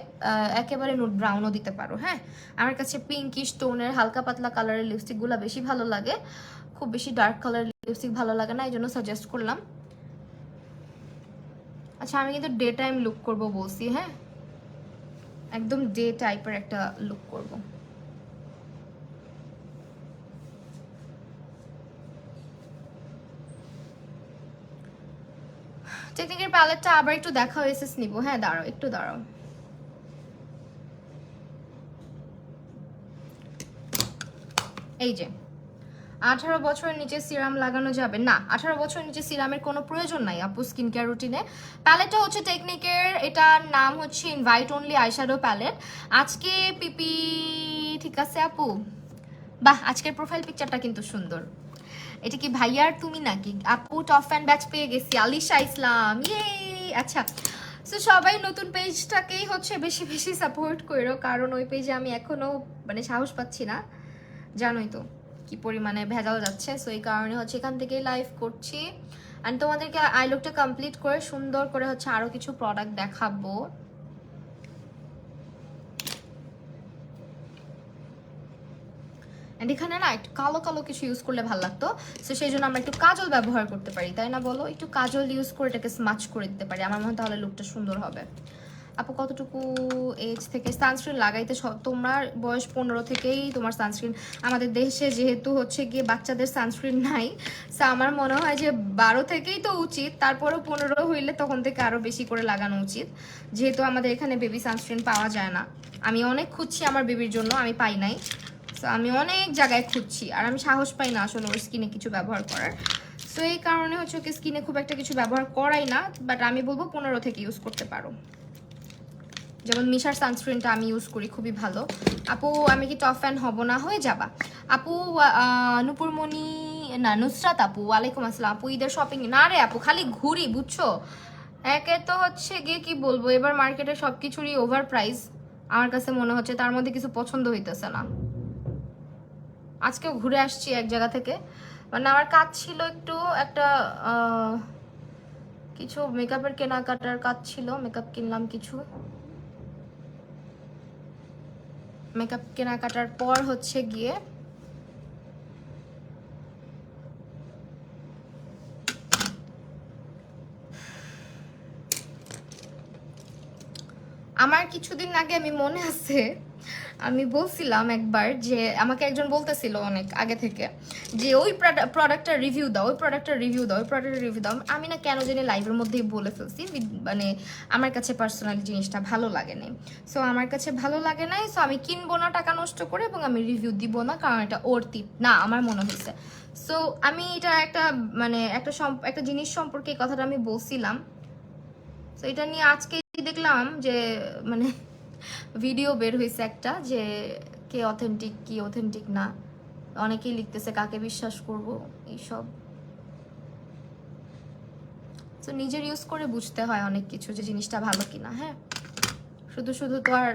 S1: একেবারে নুড ব্রাউনও দিতে পারো। হ্যাঁ, আমার কাছে পিঙ্কিশ টোনের হালকা পাতলা কালারের লিপস্টিকগুলো বেশি ভালো লাগে, খুব বেশি ডার্ক কালার লিপস্টিক ভালো লাগে না, এই জন্য সাজেস্ট করলাম। আচ্ছা, আমি কিন্তু ডে টাইম লুক করবো বলছি, হ্যাঁ একদম ডে টাইপের একটা লুক করবো। টেকনিকের প্যালেটটা আবার একটু দেখা হয়েছে নিব। হ্যাঁ দাঁড়াও, একটু দাঁড়াও। এই যে 18 বছরের নিচে সিরাম লাগানো যাবে না, 18 বছরের নিচে সিরামের কোনো প্রয়োজন নাই আপু স্কিন কেয়ার রুটিনে। প্যালেটটা হচ্ছে টেকনিকের, এটার নাম হচ্ছে ইনভাইট অনলি আইশ্যাডো প্যালেট। আজকে পিপি ঠিক আছে আপু? বাহ, আজকের প্রোফাইল পিকচারটা কিন্তু সুন্দর। এটা কি ভাইয়ার তুমি নাকি? আপু টপ ফ্যান ব্যাচ পেয়ে গেছি, আলিশা ইসলাম, ইয়ে। আচ্ছা, সো সবাই নতুন পেজটাকেই হচ্ছে বেশি বেশি সাপোর্ট করো, কারণ ওই পেজে আমি এখনো মানে সাহস পাচ্ছি না, জানোই তো কি পরিমাণে ভেজাল যাচ্ছে। সো এই কারণে হচ্ছে এখান থেকেই লাইভ করছি। অ্যান্ড তোমাদেরকে আই লুকটা কমপ্লিট করে সুন্দর করে হচ্ছে আরো কিছু প্রোডাক্ট দেখাবো। এন্ড এখানে না একটু কালো কালো কিছু ইউজ করলে ভালো লাগতো, সো সেই জন্য আমরা একটু কাজল ব্যবহার করতে পারি, তাই না বলো? একটু কাজল ইউজ করে এটাকে স্মাচ করে দিতে পারি, আমার মনে হয় তাহলে লুকটা সুন্দর হবে। আপু কতটুকু এজ থেকে সানস্ক্রিন লাগাইতে? তোমার বয়স 15 থেকেই তোমার সানস্ক্রিন, আমাদের দেশে যেহেতু হচ্ছে গিয়ে বাচ্চাদের সানস্ক্রিন নাই, সো আমার মনে হয় যে 12 থেকেই তো উচিত, তারপরেও 15 হইলে তখন থেকে আরও বেশি করে লাগানো উচিত, যেহেতু আমাদের এখানে বেবি সানস্ক্রিন পাওয়া যায় না। আমি অনেক খুঁজছি আমার বেবির জন্য, আমি পাই নাই। সো আমি অনেক জায়গায় খুঁজছি, আর আমি সাহস পাই না আসলে ওর স্কিনে কিছু ব্যবহার করার। সো এই কারণে হচ্ছে ওকে স্কিনে খুব একটা কিছু ব্যবহার করাই না, বাট আমি বলবো 15 থেকে ইউজ করতে পারো। যেমন মিশার সানস্ক্রিনটা আমি ইউজ করি, খুবই ভালো। আপু আমি কি টপ ফ্যান হব না? হয়ে যাবা আপু। নুপুরমণি না, নুসরাত আপু, ওয়ালাইকুম আসসালাম। আপু ঈদের শপিং? না রে আপু, খালি ঘুরি বুঝছো। একে তো হচ্ছে গিয়ে কি বলবো, এবার মার্কেটে সব কিছুরই ওভার প্রাইস, আমার কাছে মনে হচ্ছে তার মধ্যে কিছু পছন্দ হইতেছে না। আজকেও ঘুরে আসছি এক জায়গা থেকে, মানে আমার কাজ ছিল একটু একটা কিছু মেকআপের কেনাকাটার কাজ ছিল, মেকআপ কিনলাম কিছু। মেকআপ কেনাকাটার পর হচ্ছে গিয়ে আমার কিছুদিন আগে আমি মনে আছে আমি বলছিলাম একবার যে আমাকে একজন বলতেছিল অনেক আগে থেকে যে ওই প্রোডাক্টটার রিভিউ দাও, ওই প্রোডাক্টটার রিভিউ দাও, ওই প্রোডাক্টের রিভিউ দাও। আমি না কেন জানি লাইভের মধ্যেই বলে ফেলছি, মানে আমার কাছে পার্সোনালি জিনিসটা ভালো লাগে নাই। সো আমার কাছে ভালো লাগে নাই, সো আমি কিনবো না টাকা নষ্ট করে, এবং আমি রিভিউ দিব না, কারণ এটা অর্থি না আমার মনে হয়েছে। সো আমি এটা একটা মানে একটা জিনিস সম্পর্কে এই কথাটা আমি বলছিলাম। তো এটা নিয়ে আজকে দেখলাম যে মানে ভিডিও বের হয়েছে একটা, যে কে অথেন্টিক কি অথেন্টিক না, অনেকেই লিখতেছে কাকে বিশ্বাস করব এইসব। তো নিজের ইউজ করে বুঝতে হয় অনেক কিছু, যে জিনিসটা ভালো কিনা। হ্যাঁ, শুধু শুধু তো আর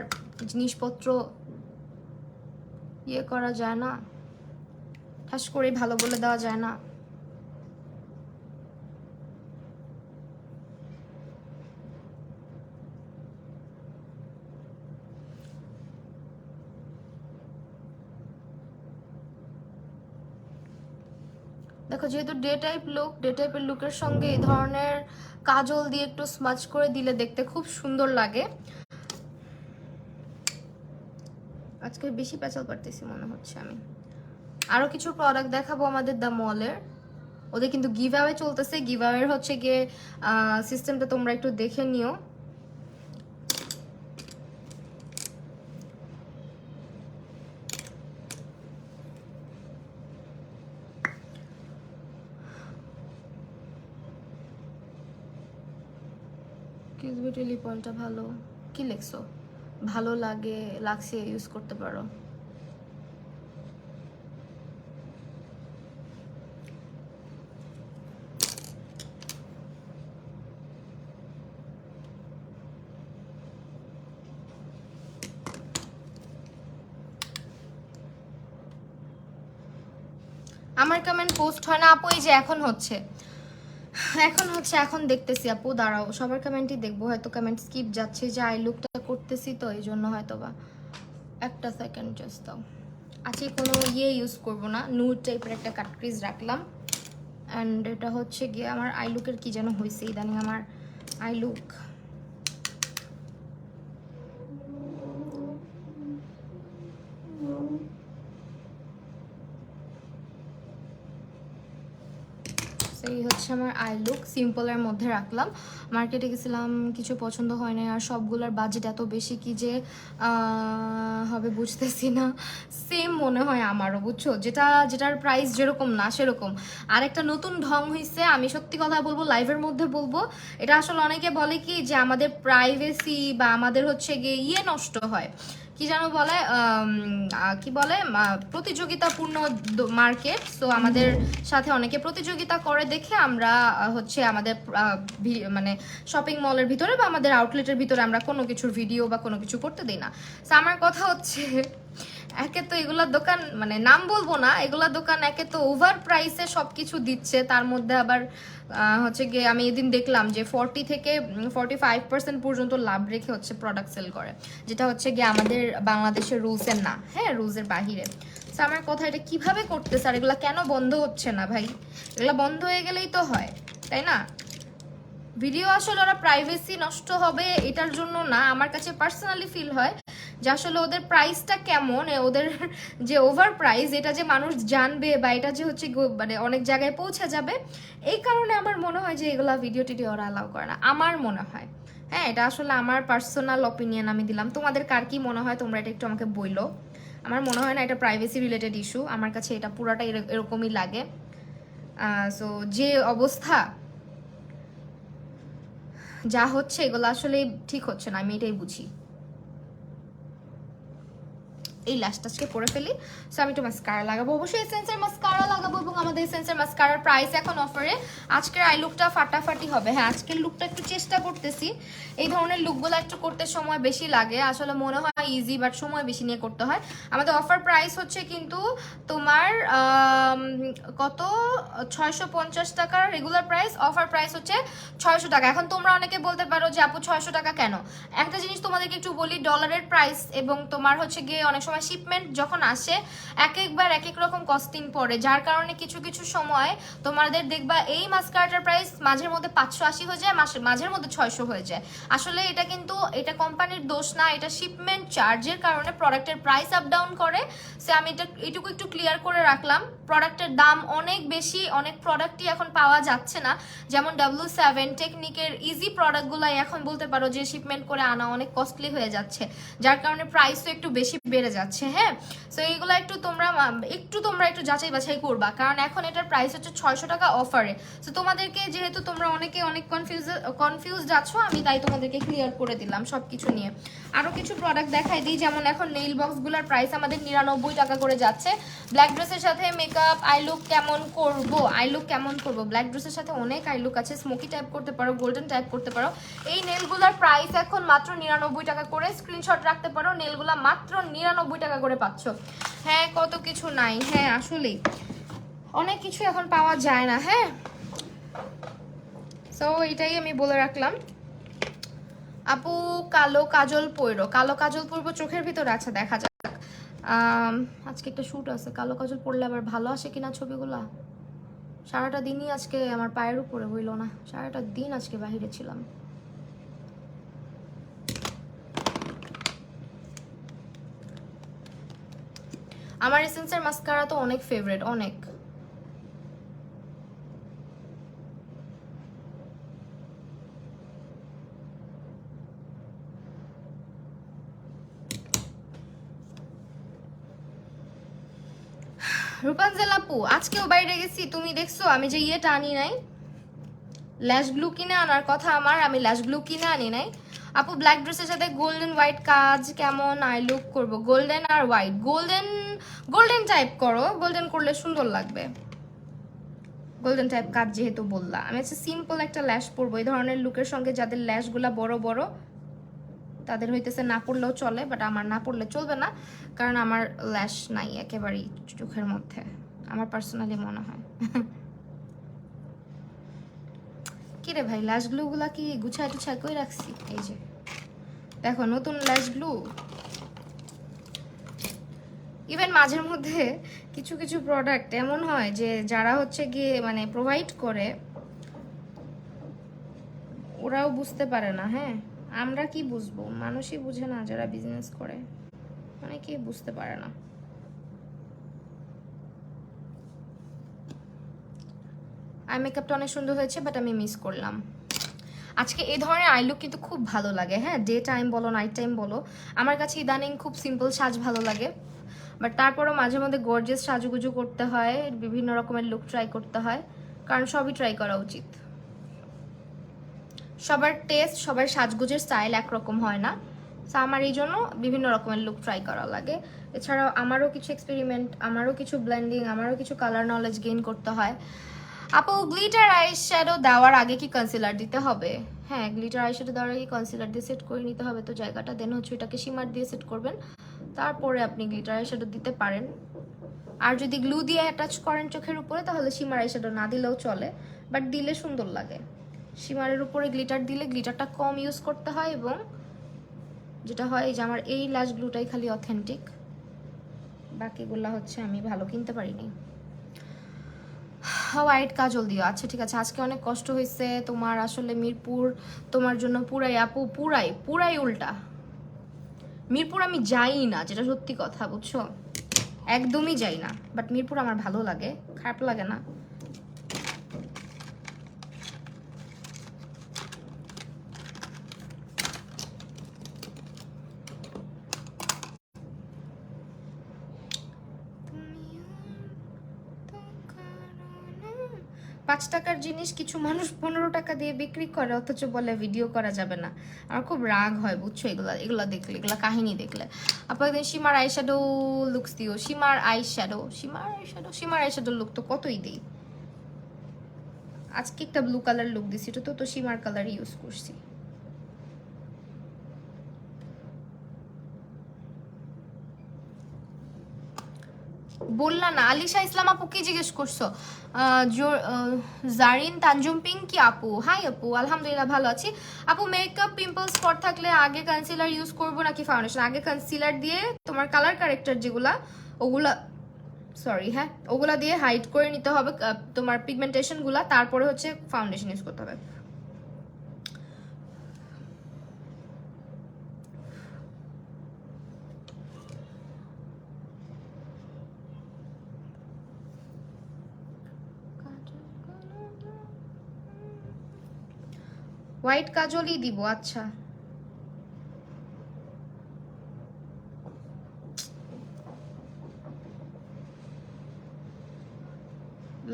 S1: জিনিসপত্র ইয়ে করা যায় না, ঠাস করে ভালো বলে দেওয়া যায় না। দেখো যেহেতু ডে টাইপের লুকের সঙ্গে এই ধরনের কাজল দিয়ে একটু স্মাচ করে দিলে দেখতে খুব সুন্দর লাগে। আজকে বেশি পেঁচাল পারতেছি মনে হচ্ছে আমি। আরো কিছু প্রোডাক্ট দেখাবো আমাদের দ্য মলের। ওদের কিন্তু গিভ অ্যাওয়ে চলতেছে, গিভ অ্যাওয়ের হচ্ছে গিয়ে সিস্টেমটা তোমরা একটু দেখে নিও। কিস বিউটি লিপ অয়েলটা ভালো, কি লিখছো? ভালো লাগছে, ইউজ করতে পারো। আমার কমেন্ট পোস্ট হয় না আপু, এই যে এখন হচ্ছে এখন দেখতেছি আপু, দাঁড়াও সবার কমেন্টই দেখবো, হয়তো কমেন্ট স্কিপ যাচ্ছে, যে আই লুকটা করতেছি তো এই জন্য হয়তো বা। একটা সেকেন্ড জাস্ট দাও। আজকে কোনো ইউজ করবো না, নুড টাইপের একটা কাট ক্রিজ রাখলাম। অ্যান্ড এটা হচ্ছে গিয়ে আমার আই লুকের কি যেন হয়েছে ইদানিং, আমার আই লুক এই হচ্ছে আমার আই লুক, সিম্পলের মধ্যে রাখলাম। মার্কেটে গেছিলাম, কিছু পছন্দ হয় না, আর সবগুলোর বাজেট এত বেশি কি যে হবে বুঝতেছি না। সেম মনে হয় আমারও, বুঝছো, যেটার প্রাইস যেরকম না সেরকম। আর একটা নতুন ঢং হয়েছে, আমি সত্যি কথা বলবো, লাইভের মধ্যে বলবো, এটা আসলে অনেকে বলে কি যে আমাদের প্রাইভেসি বা আমাদের হচ্ছে গিয়ে নষ্ট হয়, কি যেন বলে, কি বলে, প্রতিযোগিতাপূর্ণ মার্কেট। সো আমাদের সাথে অনেকে প্রতিযোগিতা করে দেখে আমরা হচ্ছে আমাদের মানে শপিং মলের ভিতরে বা আমাদের আউটলেটের ভিতরে আমরা কোনো কিছুর ভিডিও বা কোনো কিছু করতে দিই না। সো আমার কথা হচ্ছে, একে তো এগুলা দোকান, মানে নাম বলবো না, এগুলা দোকান একে তো ওভার প্রাইসে সবকিছু দিচ্ছে, তার মধ্যে আবার হচ্ছে গিয়ে আমি এদিন দেখলাম যে 40 থেকে 45% পর্যন্ত লাভ রেখে হচ্ছে প্রোডাক্ট সেল করে, যেটা হচ্ছে গিয়ে আমাদের বাংলাদেশের রুলসের না, হ্যাঁ রুলসের বাহিরে। তো আমার কথা, এটা কিভাবে করতেছে আর এগুলা কেন বন্ধ হচ্ছে না ভাই? এগুলা বন্ধ হয়ে গেলেই তো হয়, তাই না? ভিডিও আসলে ওরা প্রাইভেসি নষ্ট হবে এটার জন্য না, আমার কাছে পার্সোনালি ফিল হয় যে আসলে ওদের প্রাইসটা কেমন, ওদের যে ওভার প্রাইস, এটা যে মানুষ জানবে বা এটা যে হচ্ছে মানে অনেক জায়গায় পৌঁছে যাবে, এই কারণে আমার মনে হয় যে এগুলা ভিডিও টিডিও ওরা অ্যালাউ করে না, আমার মনে হয়। হ্যাঁ, এটা আসলে আমার পার্সোনাল অপিনিয়ন আমি দিলাম, তোমাদের কার কি মনে হয় তোমরা এটা একটু আমাকে বইলো। আমার মনে হয় না এটা প্রাইভেসি রিলেটেড ইস্যু, আমার কাছে এটা পুরাটা এরকমই লাগে। সো যে অবস্থা যা হচ্ছে, এগুলো আসলে ঠিক হচ্ছে না, আমি এটাই বুঝি। এই লাস্টটাকে পরে ফেলি। সো আমি একটু মাস্কারা লাগাবো, অবশ্যই এসেন্সের মাস্কারা লাগাবো, এবং আমাদের এসেন্সের মাস্কারার প্রাইস এখন অফারে। আজকের আই লুকটা ফাটাফাটি হবে। হ্যাঁ, আজকের লুকটা একটু চেষ্টা করতেছি, এই ধরনের লুকগুলো একটু করতে সময় বেশি লাগে, আসলে মনে হয় ইজি বাট সময় বেশি নিয়ে করতে হয়। আমাদের অফার প্রাইস হচ্ছে কিন্তু তোমার কত, 650 টাকার রেগুলার প্রাইস, অফার প্রাইস হচ্ছে 600 টাকা। এখন তোমরা অনেকে বলতে পারো যে আপু 600 টাকা কেন? একটা জিনিস তোমাদেরকে একটু বলি, ডলারের প্রাইস এবং তোমার হচ্ছে গিয়ে অনেক সময় শিপমেন্ট যখন আসে একবার এক এক রকম কস্টিং পড়ে, যার কারণে কিছু কিছু সময় তোমাদের দেখবা এই মাস্কারাটার প্রাইস মাঝের মধ্যে 580 হয়ে যায়, মাঝের মধ্যে 600 হয়ে যায়। আসলে এটা কিন্তু এটা কোম্পানির দোষ না, এটা শিপমেন্ট চার্জের কারণে প্রোডাক্টের প্রাইস আপ ডাউন করে। সে আমি এটুকু একটু ক্লিয়ার করে রাখলাম। প্রোডাক্টের দাম অনেক বেশি, অনেক প্রোডাক্টই এখন পাওয়া যাচ্ছে না, যেমন W7 টেকনিকের ইজি প্রোডাক্টগুলাই এখন বলতে পারো যে শিপমেন্ট করে আনা অনেক কস্টলি হয়ে যাচ্ছে, যার কারণে প্রাইসও একটু বেশি বেড়ে যাচ্ছে। হ্যাঁ, সো এইগুলো একটু তোমরা একটু যাচাই বাছাই করবা, কারণ এখন এটার প্রাইস হচ্ছে 600 টাকা অফারে। সো তোমাদেরকে, যেহেতু তোমরা অনেকে অনেক কনফিউজড আছো, আমি তাই তোমাদেরকে ক্লিয়ার করে দিলাম সব কিছু নিয়ে। আরও কিছু প্রোডাক্ট দেখাই দিই, যেমন এখন নেইল বক্সগুলোর প্রাইস আমাদের 99 টাকা করে যাচ্ছে। ব্ল্যাক ড্রেসের সাথে মেকআপ আই লুক কেমন করব, ব্ল্যাক ড্রেসের সাথে অনেক আই লুক আছে, স্মোকি টাইপ করতে পারো, গোল্ডেন টাইপ করতে পারো। এই নেলগুলোর প্রাইস এখন মাত্র 99 টাকা করে, স্ক্রিনশট রাখতে পারো, নেলগুলা মাত্র 99 টাকা করে পাচ্ছ। হ্যাঁ, কত কিছু নাই, হ্যাঁ আসলেই অনেক কিছু এখন পাওয়া যায় না। হ্যাঁ, সো এটাই আমি বলে রাখলাম। আপু কালো কাজল পরবো চোখের ভিতরে, আচ্ছা দেখা যাক। আজকে একটা শ্যুট আছে, কালো কাজল পরলে আবার ভালো আসে কিনা ছবিগুলা। সারাটা দিনই আজকে আমার পায়ের উপরে হইল না, সারাটা দিন আজকে বাহিরে ছিলাম। আমার এসেন্সের মাস্কারা তো অনেক ফেভারিট, অনেক। রূপাঞ্জল আপু আজকেও বাইরে গেছি, তুমি দেখছো আমি যে ইয়েটা আনি নাই, ল্যাশ গ্লু কিনে আনার কথা আমার, আমি ল্যাশ গ্লু কিনে আনি নাই। আপু ব্ল্যাক ড্রেসের সাথে গোল্ডেন হোয়াইট কাজ কেমন আই লুক করবো? গোল্ডেন আর হোয়াইট, গোল্ডেন টাইপ করো, গোল্ডেন করলে সুন্দর লাগবে। গোল্ডেন টাইপ কাজ যেহেতু বললা, আমি হচ্ছে সিম্পল একটা ল্যাশ পরবো। এই ধরনের লুকের সঙ্গে যাদের ল্যাশগুলা বড় বড় তাদের হইতেছে না পড়লেও চলে, বাট আমার না পড়লে চলবে না, কারণ আমার ল্যাশ নাই একেবারেই চোখের মধ্যে, আমার পার্সোনালি মনে হয়। কিরে ভাই, ল্যাশ গ্লুগুলা কি গুছায় টুছায় কই রাখছি? এই যে দেখো নতুন ল্যাশ গ্লু। ইভেন মাঝের মধ্যে কিছু কিছু প্রোডাক্ট এমন হয় যে যারা হচ্ছে গিয়ে মানে প্রোভাইড করে ওরাও বুঝতে পারে না। হ্যাঁ, আমরা কি বুঝবো, মানুষই বুঝে না, যারা বিজনেস করে অনেকেই বুঝতে পারে না। আই মেকআপটা অনেক সুন্দর হয়েছে, বাট আমি মিস করলাম আজকে। এই ধরনের আই লুক কিন্তু খুব ভালো লাগে, হ্যাঁ, ডে টাইম বলো নাইট টাইম বলো, আমার কাছে ইদানিং খুব সিম্পল সাজ ভালো লাগে, বাট তারপরও মাঝে মধ্যে গর্জিয়াস সাজুগুজু করতে হয়, বিভিন্ন রকমের লুক ট্রাই করতে হয়, কারণ সবই ট্রাই করা উচিত। সবার টেস্ট, সবার সাজগুজের স্টাইল একরকম হয় না, তো আমার এই জন্য বিভিন্ন রকমের লুক ট্রাই করা লাগে। এছাড়াও আমারও কিছু এক্সপেরিমেন্ট, আমারও কিছু ব্লেন্ডিং, আমারও কিছু কালার নলেজ গেইন করতে হয়। আপু গ্লিটার আই শ্যাডো দেওয়ার আগে কি কনসিলার দিতে হবে? হ্যাঁ, গ্লিটার আই শ্যাডো দেওয়ার আগে কনসিলার দিয়ে সেট করে নিতে হবে তো জায়গাটা, দেন হচ্ছে এটাকে শিমার দিয়ে সেট করবেন, তারপরে আপনি গ্লিটার আই শ্যাডো দিতে পারেন। আর যদি গ্লু দিয়ে অ্যাটাচ করেন চোখের উপরে তাহলে শিমার আই শ্যাডো না দিলেও চলে, বাট দিলে সুন্দর লাগে। শিমারের উপরে গ্লিটার দিলে গ্লিটারটা কম ইউজ করতে হয়, এবং যেটা হয় যে আমার এই ল্যাশ গ্লুটাই খালি অথেন্টিক, বাকিগুলা হচ্ছে আমি ভালো কিনতে পারিনি। হোয়াইট কাজল দিও, আচ্ছা ঠিক আছে। আজকে অনেক কষ্ট হয়েছে তোমার, আসলে মিরপুর তোমার জন্য পুরাই আপু, পুরাই পুরাই উল্টা। মিরপুর আমি যাই না, যেটা সত্যি কথা, বুঝছো, একদমই যাই না, বাট মিরপুর আমার ভালো লাগে, খারাপ লাগে না। ৳5 জিনিস কিছু মানুষ 15 টাকা দিয়ে বিক্রি করে, অথচ বলে ভিডিও করা যাবে না। আমার খুব রাগ হয়, বুঝছো, এগুলা দেখলে, এগুলা কাহিনী দেখলে। আপু একদিন সীমার আইশ্যাডো লুকস দিও। সীমার আইশ্যাডো লুক তো কতই দিই। আজকে একটা ব্লু কালার লুক দিছি, এটা তো সীমার কালার ইউজ করছি। বললা না, আলিশা ইসলাম আপু কি জিজ্ঞেস করছো? জারিন তানজুম পিঙ্কি আপু, হাই আপু, আলহামদুলিল্লাহ ভালো আছি। আপু মেকআপ পিম্পল স্পট থাকলে আগে কনসিলার ইউজ করব নাকি ফাউন্ডেশন? আগে কনসিলার দিয়ে তোমার কালার কারেক্টার যেগুলা ওগুলা, সরি হ্যাঁ, ওগুলা দিয়ে হাইড করে নিতে হবে তোমার পিগমেন্টেশন গুলা, তারপরে হচ্ছে ফাউন্ডেশন ইউজ করতে হবে। হোয়াইট কাজলই দিব, আচ্ছা।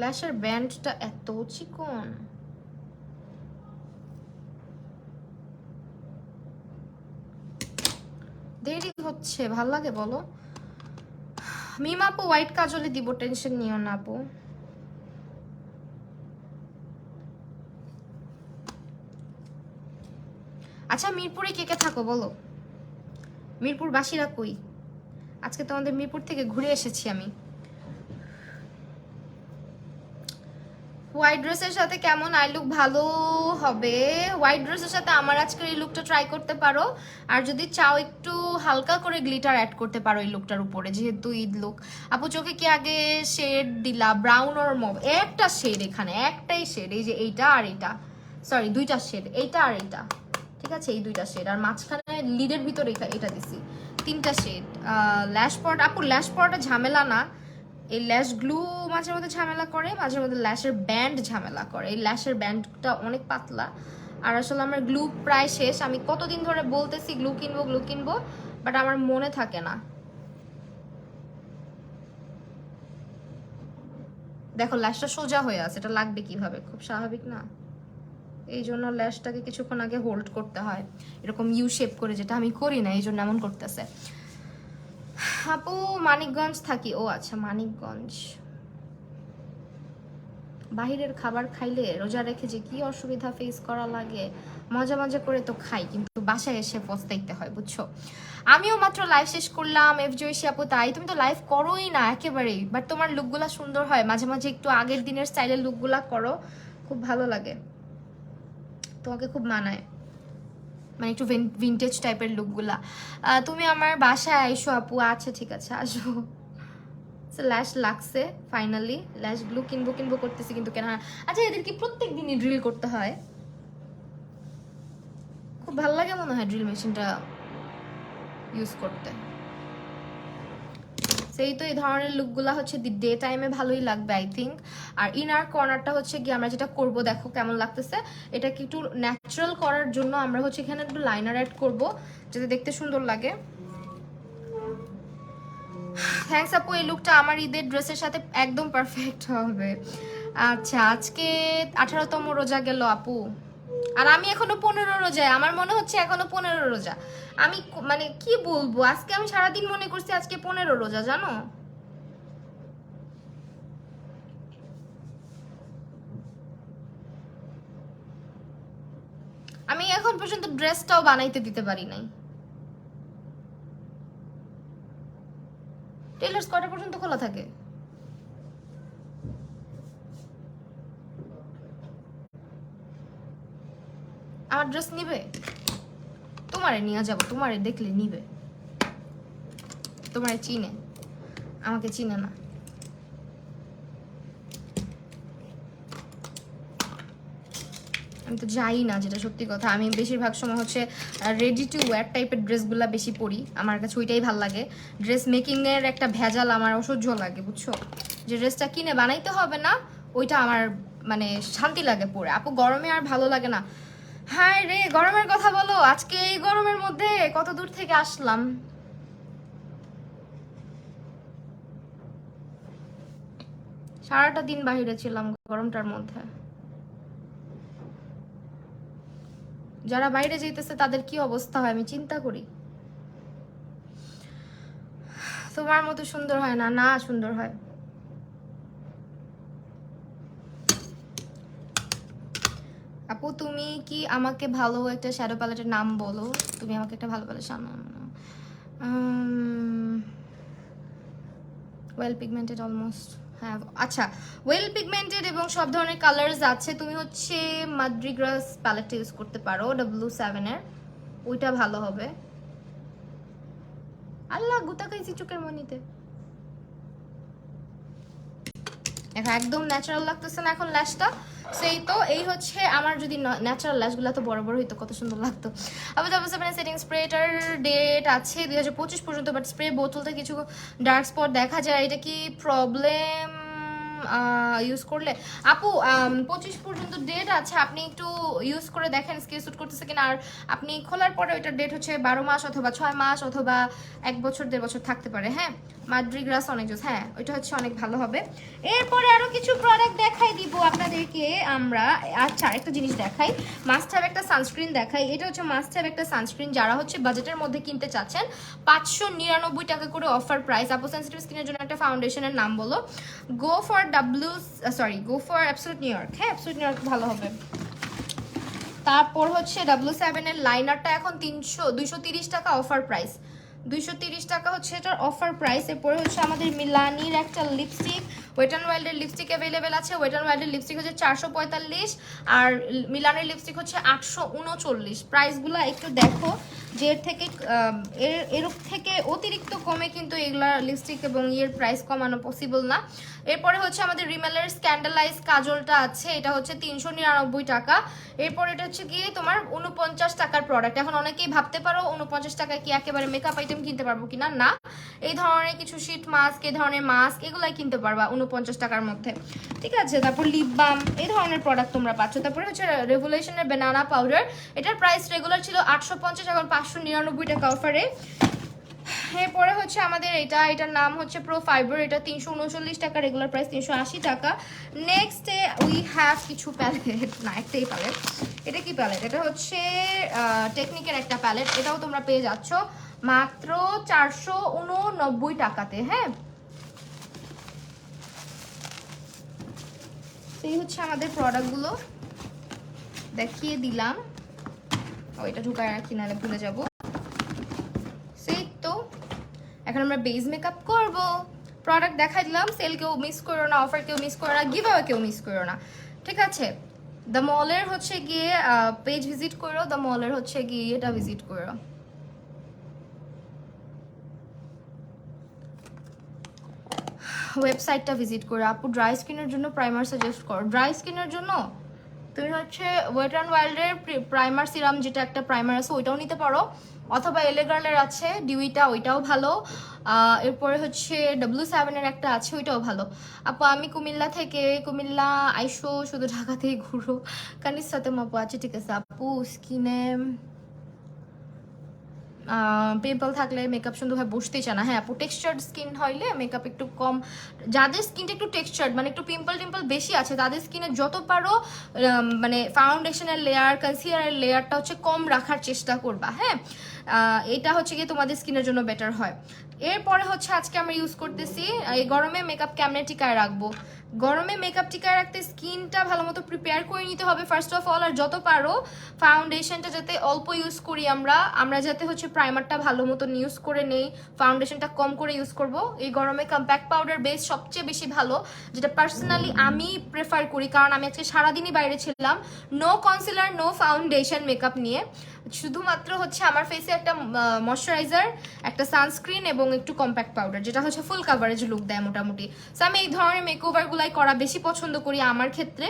S1: ল্যাশের ব্যান্ডটা এত চিকন, দেরি হচ্ছে, ভাল লাগে বলো? মিম আপু হোয়াইট কাজলই দিব, টেনশন নিও না আপু। আচ্ছা মিরপুরে কে কে থাকো বলো? মিরপুর বাসীরা কই? আজকে তোমাদের মিরপুর থেকে ঘুরে এসেছি আমি। হোয়াইট ড্রেসের সাথে কেমন আই লুক ভালো হবে? হোয়াইট ড্রেসের সাথে আমার আজকের এই লুকটা ট্রাই করতে পারো, আর যদি চাও একটু হালকা করে গ্লিটার অ্যাড করতে পারো এই লুকটার উপরে, যেহেতু ঈদ লুক। আপু চোখে কি আগে শেড দিলা, ব্রাউন আর মভ? একটা শেড, এখানে একটাই শেড, এই যে এইটা আর এইটা, সরি দুইটা শেড, এইটা আর এইটা, ঠিক আছে, এই দুইটা শেড, আর মাঝখানে লিডের ভিতরে এটা দিছি, তিনটা শেড। ল্যাশ পাউডার, আপু ল্যাশ পাউডার ঝামেলা না, এই ল্যাশ গ্লু মাঝে মধ্যে ঝামেলা করে, মাঝে মধ্যে ল্যাশের ব্যান্ড ঝামেলা করে। এই ল্যাশের ব্যান্ডটা অনেক পাতলা, আর আসলে আমার গ্লু প্রায় শেষ। আমি কতদিন ধরে বলতেছি গ্লু কিনবো, বাট আমার মনে থাকে না। দেখো ল্যাশটা সোজা হয়ে আছে, এটা লাগবে কিভাবে, খুব স্বাভাবিক না? এই জন্য ল্যাশটাকে কিছুক্ষণ আগে হোল্ড করতে হয়, এরকম ইউ শেপ করে, যেটা আমি করি না, এই জন্য এমন করতেছে। আপু মানিকগঞ্জ থাকি। ও আচ্ছা, মানিকগঞ্জ। বাহিরের খাবার খাইলে রোজা রেখে যে কি অসুবিধা ফেস করা লাগে, মজা করে তো খাই, কিন্তু বাসায় এসে পস্তাইতে হয়, বুঝছো? আমিও মাত্র লাইভ শেষ করলাম। এফ জয়সী আপু, তাই তুমি তো লাইভ করোই না একেবারেই, বাট তোমার লুকগুলা সুন্দর হয়, মাঝে মাঝে একটু আগের দিনের স্টাইলের লুকগুলা করো, খুব ভালো লাগে, তোমাকে খুব মানায়, মানে একটু ভিনটেজ টাইপের লুকগুলা। তুমি আমার বাসায় আইসো আপু। আচ্ছা ঠিক আছে, আসবো। ল্যাশ লাগছে ফাইনালি, ল্যাশ গ্লু কিনবো করতেছি, কিন্তু কেনা। আচ্ছা এদের কি প্রত্যেক দিনই ড্রিল করতে হয়? খুব ভালো লাগে মনে হয় ড্রিল মেশিনটা ইউজ করতে। সেই তো এই ধরনের লুকগুলা হচ্ছে ডে টাইমে ভালোই লাগবে আই থিঙ্ক। আর ইনার কর্নারটা হচ্ছে কি আমরা যেটা করব, দেখো কেমন লাগতেছে, এটাকে একটু ন্যাচারাল করার জন্য আমরা হচ্ছে এখানে একটু লাইনার অ্যাড করব, যাতে দেখতে সুন্দর লাগে। থ্যাঙ্কস আপু, এই লুকটা আমার ঈদের ড্রেসের সাথে একদম পারফেক্ট হবে। আচ্ছা আজকে 18তম রোজা গেল আপু, আর আমি এখনো 15 রোজায়, আমার মনে হচ্ছে এখনো 15 রোজা। আমি মানে কি বলবো, আজকে আমি সারাদিন মনে করছি আজকে 15 রোজা, জানো? আমি এখন পর্যন্ত ড্রেসটাও বানাইতে দিতে পারি নাই। টেলার্স কটা পর্যন্ত খোলা থাকে? আমার ড্রেস নিবে? তোমারে নিয়ে যাবো, তোমারে দেখলে নিবে, তোমারে চিনে, আমাকে চিনে না। আমি তো যাই না, যেটা সত্যি কথা। আমি বেশিরভাগ সময় হচ্ছে রেডি টু ওয়্যার টাইপের ড্রেসগুলো বেশি পরি, আমার কাছে ওইটাই ভালো লাগে। ড্রেস মেকিংয়ের একটা ভেজাল আমার অসহ্য লাগে, বুঝছো? যে ড্রেসটা কিনে বানাইতে হবে না, ওইটা আমার মানে শান্তি লাগে পরে। আপু গরমে আর ভালো লাগে না। হায় রে, গরমের কথা বলো, আজকে এই গরমের মধ্যে কত দূর থেকে আসলাম। সারাটা দিন বাহিরে ছিলাম গরমটার মধ্যে। যারা বাইরে যেতেছে তাদের কি অবস্থা হয় আমি চিন্তা করি। তোমার মতো সুন্দর হয় না? না, সুন্দর হয়। আপু তুমি কি আমাকে ভালো একটা শ্যাডো প্যালেটের নাম বলো, তুমি আমাকে একটা ভালো প্যালেট নাম। ওয়েল পিগমেন্টেড অলমোস্ট, হ্যাঁ আচ্ছা, ওয়েল পিগমেন্টেড এবং সব ধরনের কালার্স আছে। তুমি হচ্ছে মাদ্রিগ্রাস প্যালেটটা ইউজ করতে পারো, W7 এর, ওইটা ভালো হবে। আল্লাহ গুতা খাইছি চোখের মনিতে। এখন একদম ন্যাচারাল লাগতেছে না এখন ল্যাশটা। সেই তো এই হচ্ছে আমার, যদি ন্যাচারাল ল্যাশগুলো তো বড় বড় হইতো কত সুন্দর লাগতো। আবার W7 সেটিং স্প্রেটার ডেট আছে 2025 পর্যন্ত, বাট স্প্রে বোতলতে কিছু ডার্ক স্পট দেখা যায়, এটা কি প্রবলেম ইউজ করলে? আপু 25 পর্যন্ত ডেট আছে, আপনি একটু ইউজ করে দেখেন স্কিন করতেছে কিনা। আর আপনি খোলার পরে ওইটার ডেট হচ্ছে 12 মাস অথবা 6 মাস অথবা 1 বছর 1.5 বছর থাকতে পারে। হ্যাঁ মাদ্রিগ্রাস অনেক জোস, হ্যাঁ ওইটা হচ্ছে অনেক ভালো হবে। এরপরে আরো কিছু প্রোডাক্ট দেখাই দিব আপনাদেরকে আমরা। আচ্ছা একটা জিনিস দেখাই, মাস্ট হ্যাভ একটা সানস্ক্রিন দেখাই। এটা হচ্ছে মাস্ট হ্যাভ একটা সানস্ক্রিন, যারা হচ্ছে বাজেটের মধ্যে কিনতে চাচ্ছেন। 599 টাকা করে অফার প্রাইস। আপু সেনসিটিভ স্কিনের জন্য একটা ফাউন্ডেশনের নাম বলো। Go for go for absolute new York. হ্যাঁ অ্যাবসোলিউট নিউ ইয়র্ক ভালো হবে। তারপর হচ্ছে W7 এর লাইনারটা এখন 230 টাকা অফার প্রাইস, 230 টাকা হচ্ছে এটার অফার প্রাইস। এরপরে হচ্ছে আমাদের মিলানির একটা লিপস্টিক, ওয়েট অ্যান্ড ওয়াইল্ডের লিপস্টিক অ্যাভেলেবেল আছে। ওয়েট অ্যান্ড ওয়াইল্ডের লিপস্টিক হচ্ছে 445 আর মিলানের লিপস্টিক হচ্ছে 839। প্রাইসগুলো একটু দেখো যে এর থেকে অতিরিক্ত কমে কিন্তু এগুলা লিপস্টিক এবং ইয়ের প্রাইস কমানো পসিবল না। এরপরে হচ্ছে আমাদের রিমেলের স্ক্যান্ডালাইজ কাজলটা আছে, এটা হচ্ছে 399 টাকা। এরপর এটা হচ্ছে গিয়ে তোমার 49 টাকার প্রোডাক্ট। এখন অনেকেই ভাবতে পারো 49 টাকায় কি একেবারে মেকআপ আইটেম কিনতে পারবো কিনা, না, এই ধরনের কিছু শীট মাস্ক, এই ধরনের মাস্ক এগুলাই কিনতে পারবা 49 টাকার মধ্যে, ঠিক আছে। তারপর লিপ বাম এই ধরনের প্রোডাক্ট তোমরা পাচ্ছ। তারপরে হচ্ছে রেভলিউশনের ব্যানানা পাউডার, এটার প্রাইস রেগুলার ছিল 850, এখন 599 টাকা অফারে। এরপরে হচ্ছে আমাদের এটার নাম হচ্ছে প্রো ফাইবার, এটা 339 টাকা, রেগুলার প্রাইস 380 টাকা। নেক্সট উই হ্যাভ কিছু প্যালেট, না একটাই প্যালেট। এটা কি প্যালেট? এটা হচ্ছে টেকনিকের একটা প্যালেট, এটাও তোমরা পেয়ে যাচ্ছ মাত্র 489 টাকাতে। হ্যাঁ, এই হচ্ছে আমাদের প্রোডাক্টগুলো, দেখিয়ে দিলাম। এটা ঢুকায় রাখি, নাহলে ভুলে যাবো। সেই তো এখন আমরা বেস মেকআপ করব। প্রোডাক্ট দেখাই দিলাম, সেল কেউ মিস করো না, অফার কেউ মিস করো না, গিভ অ্যাওয়ে কেউ মিস করো না, ঠিক আছে। দ্য মলের হচ্ছে গিয়ে পেজ ভিজিট করো, দ্য মলের হচ্ছে গিয়ে এটা ভিজিট করো। ওয়েবসাইটটা ভিজিট করো। আপু ড্রাই স্কিনের জন্য প্রাইমার সাজেস্ট করো। ড্রাই স্কিনের জন্য তুমি হচ্ছে ওয়েট অ্যান্ড ওয়াইল্ডের প্রাইমার সিরাম, যেটা একটা প্রাইমার আছে ওইটাও নিতে পারো, অথবা এলেগার্লের আছে ডিউইটা, ওইটাও ভালো। এরপরে হচ্ছে W7 এর একটা আছে, ওইটাও ভালো। আপু আমি কুমিল্লা আইসো, শুধু ঢাকাতেই ঘুরো। কানির সাথে আপু আছে, ঠিক আছে। আপু স্কিনে পিম্পল থাকলে মেকআপ সুন্দরভাবে বসতেই চায় না। হ্যাঁ আপু, টেক্সচার্ড স্কিন হইলে মেকআপ একটু কম, যাদের স্কিনটা একটু টেক্সচার্ড মানে একটু টিম্পল বেশি আছে তাদের স্কিনে যত পারো মানে ফাউন্ডেশনের লেয়ার, কনসিলারের লেয়ারটা হচ্ছে কম রাখার চেষ্টা করবা। হ্যাঁ, এটা হচ্ছে গিয়ে তোমাদের স্কিনের জন্য বেটার হয়। এরপরে হচ্ছে আজকে আমরা ইউজ করতেছি, এই গরমে মেকআপ কেমনে টিকায় রাখবো। গরমে মেকআপ টিকায় রাখতে স্কিনটা ভালো মতো প্রিপেয়ার করে নিতে হবে ফার্স্ট অফ অল। আর যত পারো ফাউন্ডেশনটা যাতে অল্প ইউজ করি আমরা যাতে হচ্ছে প্রাইমারটা ভালো মতন ইউজ করে নেই, ফাউন্ডেশনটা কম করে ইউজ করব। এই গরমে কম্প্যাক্ট পাউডার বেস সবচেয়ে বেশি ভালো, যেটা পার্সোনালি আমি প্রেফার করি, কারণ আমি আজকে সারাদিনই বাইরে ছিলাম। No concealer, no foundation makeup নিয়ে, শুধুমাত্র হচ্ছে আমার ফেসে একটা ময়শ্চারাইজার, একটা সানস্ক্রিন এবং একটু কম্প্যাক্ট পাউডার, যেটা হচ্ছে ফুল কাভারেজ লুক দেয় মোটামুটি। সো আমি এই ধরনের মেকওভারগুলাই করা বেশি পছন্দ করি আমার ক্ষেত্রে।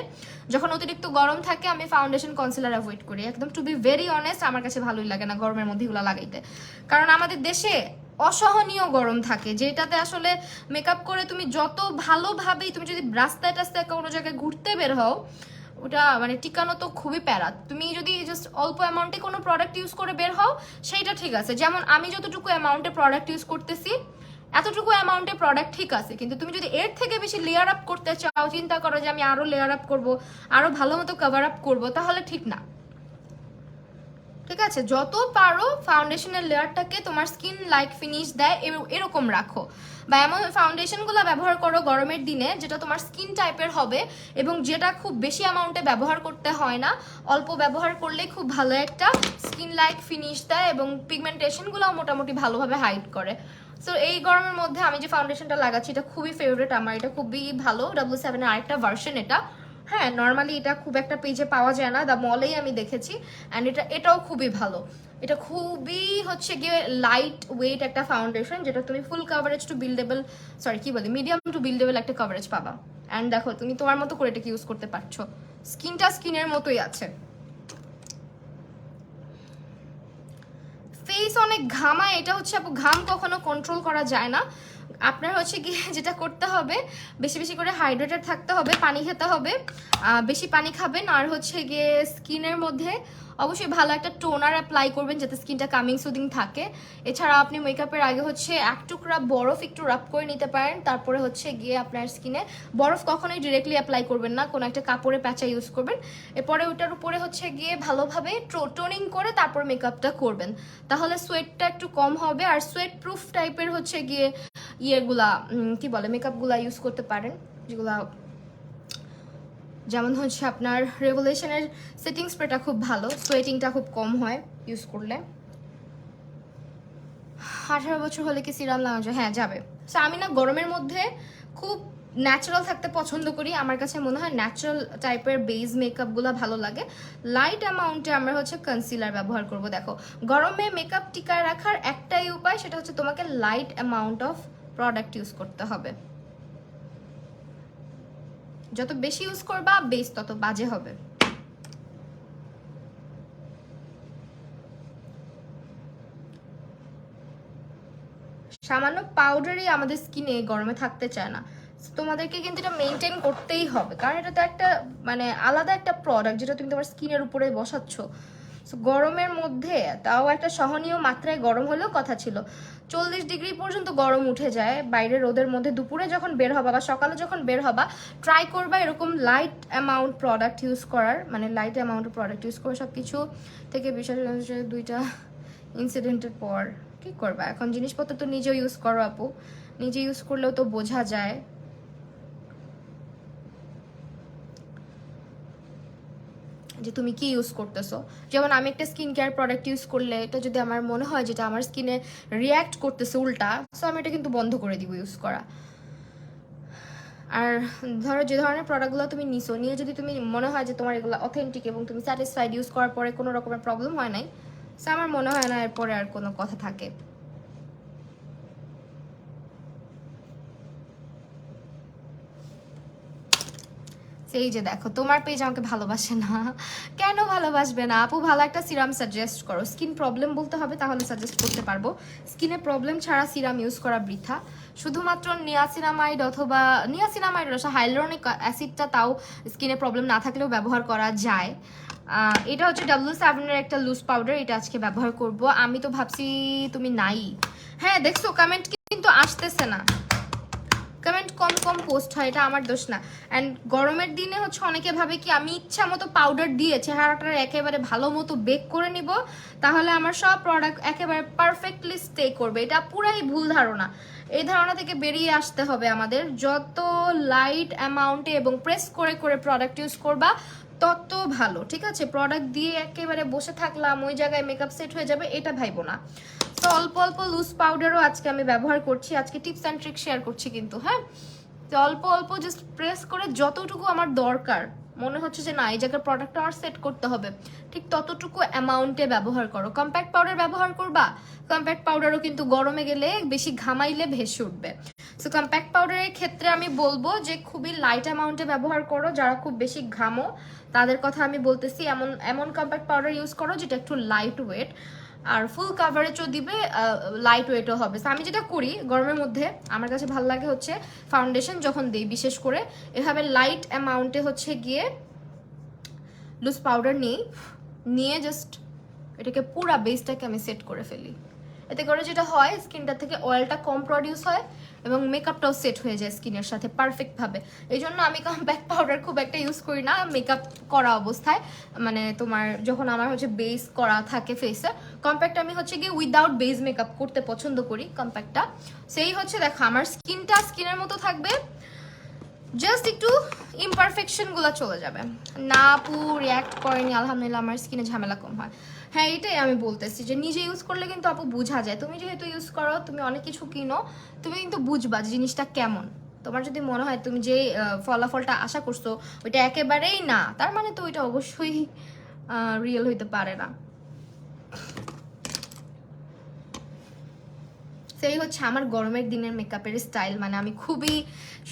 S1: যখন অতিরিক্ত গরম থাকে আমি ফাউন্ডেশন কনসিলার অ্যাভয়েড করি একদম। টু বি ভেরি অনেস্ট, আমার কাছে ভালোই লাগে না গরমের মধ্যে এগুলো লাগাইতে, কারণ আমাদের দেশে অসহনীয় গরম থাকে, যেটাতে আসলে মেকআপ করে তুমি যত ভালোভাবেই, তুমি যদি রাস্তায় টাস্তায় কোনো জায়গায় ঘুরতে বের হও, ওটা মানে টিকানো তো খুবই প্যারা। তুমি যদি জাস্ট অল্প অ্যামাউন্টে কোনো প্রোডাক্ট ইউজ করে বের হও সেইটা ঠিক আছে, যেমন আমি যতটুকু অ্যামাউন্টে প্রোডাক্ট ইউজ করতেছি এতটুকু অ্যামাউন্টে প্রোডাক্ট ঠিক আছে, কিন্তু তুমি যদি এর থেকে বেশি লেয়ার আপ করতে চাও, চিন্তা করো যে আমি আরো লেয়ার আপ করবো, আরো ভালো মতো কভার আপ করবো, তাহলে ঠিক না, ঠিক আছে। যত পারো ফাউন্ডেশনের লেয়ারটাকে তোমার স্কিন লাইক ফিনিশ দেয় এরকম রাখো, বা এমন ফাউন্ডেশনগুলো ব্যবহার করো গরমের দিনে যেটা তোমার স্কিন টাইপের হবে এবং যেটা খুব বেশি অ্যামাউন্টে ব্যবহার করতে হয় না, অল্প ব্যবহার করলে খুব ভালো একটা স্কিন লাইক ফিনিশ দেয় এবং পিগমেন্টেশনগুলোও মোটামুটি ভালোভাবে হাইড করে। সো এই গরমের মধ্যে আমি যে ফাউন্ডেশনটা লাগাচ্ছি এটা খুবই ফেভারিট আমার, এটা খুবই ভালো। W7 এর আরেকটা ভার্সন এটা। হ্যাঁ, নর্মালি এটা খুব একটা পেজে পাওয়া যায় না, দ্য মলেই আমি দেখেছি। অ্যান্ড এটাও খুবই ভালো। এটা খুবই হচ্ছে গিয়ে লাইট ওয়েট একটা ফাউন্ডেশন, যেটা তুমি full coverage two buildable, sorry কি বলি, মিডিয়াম টু বিল্ডেবল একটা কাভারেজ পাবা। অ্যান্ড দেখো তুমি তোমার মতো করে এটাকে ইউজ করতে পারছো, স্কিনটা স্কিনের মতোই আছে। ফেস অনেক ঘামায়, এটা হচ্ছে আপু ঘাম কখনো কন্ট্রোল করা যায় না। আপনার হচ্ছে কি যেটা করতে হবে, বেশি বেশি করে হাইড্রেটেড থাকতে হবে, পানি খেতে হবে, বেশি পানি খাবেন। আর হচ্ছে গিয়ে স্কিনের মধ্যে অবশ্যই ভালো একটা টোনার অ্যাপ্লাই করবেন যাতে স্কিনটা কামিং সুদিং থাকে। এছাড়া আপনি মেকআপের আগে হচ্ছে এক টুকরা বরফ একটু রাব করে নিতে পারেন, তারপরে হচ্ছে গিয়ে আপনার স্কিনে বরফ কখনোই ডিরেক্টলি অ্যাপ্লাই করবেন না, কোনো একটা কাপড়ে প্যাঁচা ইউজ করবেন। এরপরে ওটার উপরে হচ্ছে গিয়ে ভালোভাবে টোনিং করে তারপর মেকআপটা করবেন, তাহলে সোয়েটটা একটু কম হবে। আর সোয়েট প্রুফ টাইপের হচ্ছে গিয়ে ইয়েগুলা কি বলে মেকআপগুলা ইউজ করতে পারেন, যেগুলা যেমন হচ্ছে আপনার রেভলিউশনের সেটিং স্প্রেটা খুব ভালো, সোয়েটিংটা খুব কম হয় ইউজ করলে। 18 বছর হলে কি সিরাম লাগানো যায়? হ্যাঁ যাবে। সো আমি না গরমের মধ্যে খুব ন্যাচারাল থাকতে পছন্দ করি, আমার কাছে মনে হয় ন্যাচারাল টাইপের বেস মেকআপগুলো ভালো লাগে। লাইট অ্যামাউন্টে আমরা হচ্ছে কনসিলার ব্যবহার করব। দেখো গরমে মেকআপ টিকায় রাখার একটাই উপায়, সেটা হচ্ছে তোমাকে light amount of product use করতে হবে। যত বেশি ইউজ করবা বেস তত বাজে হবে। সামান্য পাউডারই আমাদের স্কিনে গরমে থাকতে চায় না। তোমাদেরকে কিন্তু এটা মেনটেন করতেই হবে, কারণ এটা তো একটা মানে আলাদা একটা প্রোডাক্ট যেটা তুমি তোমার স্কিনের উপরে বসাচ্ছ। গরমের মধ্যে তাও একটা সহনীয় মাত্রায় গরম হলেও কথা ছিল, 40 ডিগ্রি পর্যন্ত গরম উঠে যায় বাইরে রোদের মধ্যে। দুপুরে যখন বের হবা বা সকালে যখন বের হবা ট্রাই করবা এরকম লাইট অ্যামাউন্ট প্রোডাক্ট ইউজ করার, মানে লাইট অ্যামাউন্ট প্রোডাক্ট ইউজ করে সব কিছু থেকে। বিশেষ দুইটা ইনসিডেন্টের পর কি করবা এখন, জিনিসপত্র তো নিজেও ইউজ করো আপু, নিজে ইউজ করলেও তো বোঝা যায়। যে তুমি কি ইউজ করতেছো। যেমন আমি একটা স্কিন কেয়ার প্রোডাক্ট ইউজ করলে এটা যদি আমার মনে হয় যেটা আমার স্কিনে রিয়্যাক্ট করতেছে উল্টা, সো আমি এটা কিন্তু বন্ধ করে দিব ইউজ করা। আর ধরো যে ধরনের প্রোডাক্টগুলো তুমি নিছো, নিয়ে যদি তুমি মনে হয় যে তোমার এগুলো অথেন্টিক এবং তুমি স্যাটিসফাইড ইউজ করার পরে কোনো রকমের প্রবলেম হয় নাই, সো আমার মনে হয় না এরপরে আর কোনো কথা থাকে। এই যে দেখো তোমার পেজ আমাকে ভালোবাসে না, কেন ভালোবাসবে না আপু? ভালো একটা সিরাম সাজেস্ট করো। স্কিন প্রবলেম বলতে হবে, তাহলে সাজেস্ট করতে পারবো। স্কিনে প্রবলেম ছাড়া সিরাম ইউজ করা বৃথা। শুধুমাত্র নিয়াসিনামাইড অথবা নিয়াসিনামাইড হাইলুরোনিক অ্যাসিডটা তাও স্কিনে প্রবলেম না থাকলেও ব্যবহার করা যায়। এটা হচ্ছে W7 এর একটা লুজ পাউডার, এটা আজকে ব্যবহার করব। আমি তো ভাবছি তুমি নাই। হ্যাঁ দেখছো কমেন্ট কিন্তু আসতেছে না, কমেন্ট কম কম পোস্ট হয়, এটা আমার দোষ না। অ্যান্ড গরমের দিনে হচ্ছে অনেকে ভাবে কি আমি ইচ্ছা মতো পাউডার দিয়ে চেহারাটা একেবারে ভালো মতো বেক করে নিব, তাহলে আমার সব প্রোডাক্ট একেবারে পারফেক্টলি স্টে করবে। এটা পুরাই ভুল ধারণা। এই ধারণা থেকে বেরিয়ে আসতে হবে আমাদের। যত লাইট অ্যামাউন্টে এবং প্রেস করে করে প্রোডাক্ট ইউজ করবা তত ভালো, ঠিক আছে? প্রোডাক্ট দিয়ে একেবারে বসে থাকলাম ওই জায়গায় মেকআপ সেট হয়ে যাবে, এটা ভাইবো না। তো অল্প অল্প লুজ পাউডারও আজকে আমি ব্যবহার করছি, আজকে টিপস অ্যান্ড ট্রিক শেয়ার করছি কিন্তু। হ্যাঁ, তো অল্প অল্প জাস্ট প্রেস করে যতটুকু আমার দরকার মনে হচ্ছে যে না এই জায়গার প্রোডাক্টটা আমার সেট করতে হবে, ঠিক ততটুকু অ্যামাউন্টে ব্যবহার করো। কম্প্যাক্ট পাউডার ব্যবহার করবা, কম্প্যাক্ট পাউডারও কিন্তু গরমে গেলে বেশি ঘামাইলে ভেসে উঠবে। সো কম্প্যাক্ট পাউডারের ক্ষেত্রে আমি বলবো যে খুবই লাইট অ্যামাউন্টে ব্যবহার করো। যারা খুব বেশি ঘামো তাদের কথা আমি বলতেছি, এমন এমন কম্প্যাক্ট পাউডার ইউজ করো যেটা একটু লাইট ওয়েট আর ফুল কাভারেজও দিবে, লাইট ওয়েটও হবে। আমি যেটা করি গরমের মধ্যে, আমার কাছে ভালো লাগে হচ্ছে ফাউন্ডেশন যখন দিই বিশেষ করে এভাবে লাইট অ্যামাউন্টে হচ্ছে গিয়ে লুজ পাউডার নিয়ে জাস্ট এটাকে পুরা বেসটাকে আমি সেট করে ফেলি। এতে করে যেটা হয় স্কিনটা থেকে অয়েলটা কম প্রডিউস হয় এবং মেকআপটাও সেট হয়ে যায় স্কিনের সাথে পারফেক্টভাবে। এই জন্য আমি কম্প্যাক্ট পাউডার খুব একটা ইউজ করি না মেকআপ করা অবস্থায়, মানে তোমার যখন আমার হচ্ছে বেস করা থাকে ফেসে। কম্প্যাক্ট আমি হচ্ছে গিয়ে উইদাউট বেস মেকআপ করতে পছন্দ করি কম্প্যাক্টটা। সেই হচ্ছে দেখো আমার স্কিনটা স্কিনের মতো থাকবে, জাস্ট একটু ইমপারফেকশনগুলো চলে যাবে। না আপু রিয়াক্ট করেনি, আলহামদুলিল্লাহ আমার স্কিনে ঝামেলা কম হয়। হ্যাঁ এটাই আমি বলতেছি যে নিজে ইউজ করলে কিন্তু আপু বোঝা যায়। তুমি যেহেতু ইউজ করো, তুমি অনেক কিছু কিনো, তুমি কিন্তু বুঝবা যে জিনিসটা কেমন। তোমার যদি মনে হয় তুমি যে ফলাফলটা আশা করছো ওইটা একেবারেই না, তার মানে তো ওইটা অবশ্যই রিয়েল হইতে পারে না। সেই হচ্ছে আমার গরমের দিনের মেকআপের স্টাইল। মানে আমি খুবই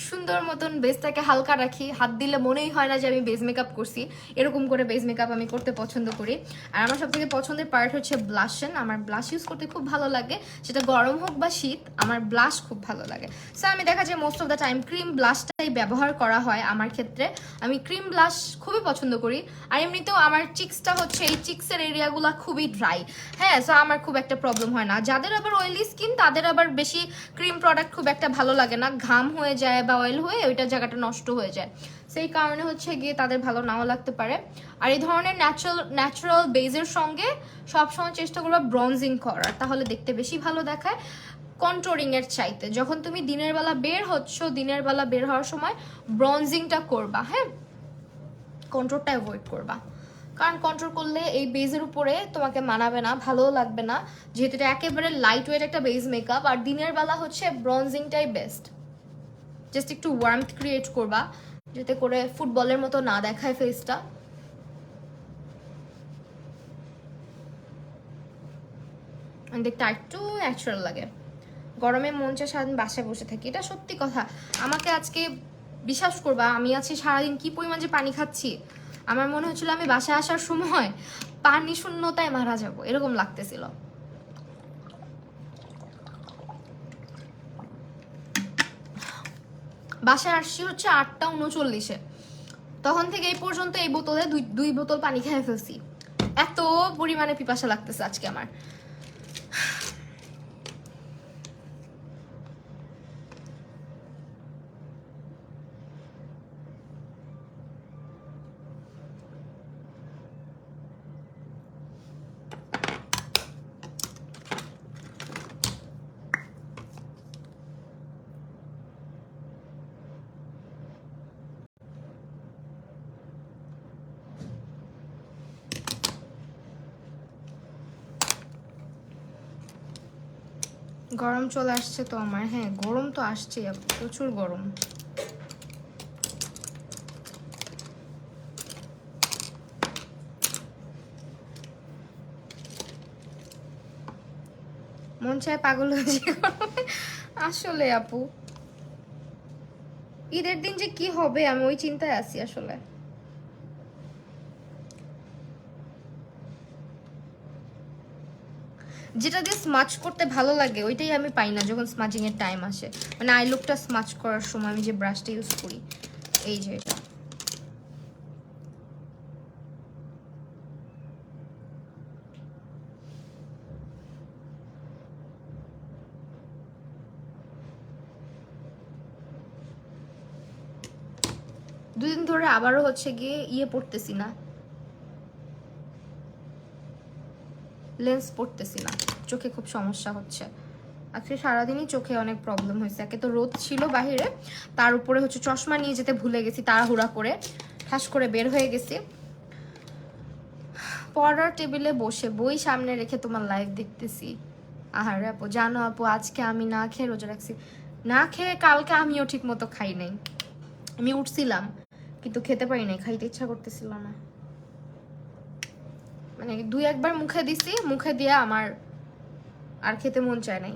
S1: সুন্দর মতন বেসটাকে হালকা রাখি, হাত দিলে মনেই হয় না যে আমি বেস মেকআপ করছি, এরকম করে বেস মেকআপ আমি করতে পছন্দ করি। আর আমার সবথেকে পছন্দের পার্ট হচ্ছে ব্লাশন। আমার ব্লাশ ইউজ করতে খুব ভালো লাগে, সেটা গরম হোক বা শীত, আমার ব্লাশ খুব ভালো লাগে। সো আমি দেখা যায় most of the time cream ব্লাশটাই ব্যবহার করা হয় আমার ক্ষেত্রে। আমি ক্রিম ব্লাশ খুবই পছন্দ করি। আর এমনিতেও আমার চিক্সটা হচ্ছে এই চিক্সের এরিয়াগুলো খুবই ড্রাই। হ্যাঁ, সো আমার খুব একটা প্রবলেম হয় না। যাদের আবার অয়েলি স্কিন তাদের আবার বেশি ক্রিম প্রোডাক্ট খুব একটা ভালো লাগে না, ঘাম হয়ে যায় বা অয়েল হয়ে ওইটা জায়গাটা নষ্ট হয়ে যায়, সেই কারণে হচ্ছে গিয়ে তাদের ভালো নাও লাগতে পারে। আর এই ধরনের ন্যাচারাল বেজের সঙ্গে সবসময় চেষ্টা করবা ব্রঞ্জিং করার, তাহলে দেখতে বেশি ভালো দেখায় কন্ট্রোলিং এর চাইতে। যখন তুমি দিনের বেলা বের হচ্ছ, দিনের বেলা বের হওয়ার সময় ব্রঞ্জিংটা করবা, হ্যাঁ কন্ট্রোলটা অ্যাভয়েড করবা, কারণ কন্ট্রোল করলে এই বেজের উপরে তোমাকে মানাবে না, ভালোও লাগবে না, যেহেতু এটা একেবারে লাইট ওয়েট একটা বেজ মেকআপ। আর দিনের বেলা হচ্ছে ব্রঞ্জিংটাই বেস্ট। জাস্ট একটু ওয়ার্মথ ক্রিয়েট করবা, যাতে করে ফুটবলের মতো না দেখায় ফেসটা। দেখতে একটু ন্যাচারাল লাগে। গরমে মন চায় সারাদিন বাসায় বসে থাকি, এটা সত্যি কথা। আমাকে আজকে বিশ্বাস করবা, আমি আছি সারাদিন কি পরিমাণ যে পানি খাচ্ছি, আমার মনে হচ্ছিল আমি বাসায় আসার সময় পানি শূন্যতায় মারা যাব, এরকম লাগতেছিল। বাসায় আসছি হচ্ছে 8টা 39-এ, তখন থেকে এই পর্যন্ত এই বোতলে দুই বোতল পানি খেয়ে ফেলছি। এত পরিমাণে পিপাসা লাগতেছে আজকে আমার। গরম চলে আসছে তো আমার, হ্যাঁ গরম তো আসছে, প্রচুর গরম। মন চায় পাগল হয়ে যায় গরমে। আসলে আপু ঈদের দিন যে কি হবে আমি ওই চিন্তায় আছি আসলে। যেটা দিয়ে স্মাচ করতে ভালো লাগে ওইটাই আমি পাই না যখন স্মাচিং এর টাইম আসে। মানে আই লুকটা স্মাচ করার সময় আমি যে ব্রাশটা ইউজ করি, এই যে এটা, দুদিন ধরে আবারও হচ্ছে গিয়ে ইয়ে পড়তেছি না, লেন্স পড়তেছি না, চোখে খুব সমস্যা হচ্ছে। আজকে সারাদিনই চোখে অনেক প্রবলেম হয়েছে। একে তো রোদ ছিল বাহিরে, তার উপরে হচ্ছে চশমা নিয়ে যেতে ভুলে গেছি, তাড়াহুড়া করে ঠাস করে বের হয়ে গেছি। পড়ার টেবিলে বসে বই সামনে রেখে তোমার লাইভ দেখতেছি। আহারে আপু, জানো আপু আজকে আমি না খেয়ে রোজা রাখছি। না খেয়ে কালকে আমিও ঠিক মতো খাই নাই। আমি উঠছিলাম কিন্তু খেতে পারি নাই, খাইতে ইচ্ছা করতেছিল না। মানে 2-1 বার মুখে দিছি, মুখে দিয়ে আমার আর খেতে মন চায় নাই।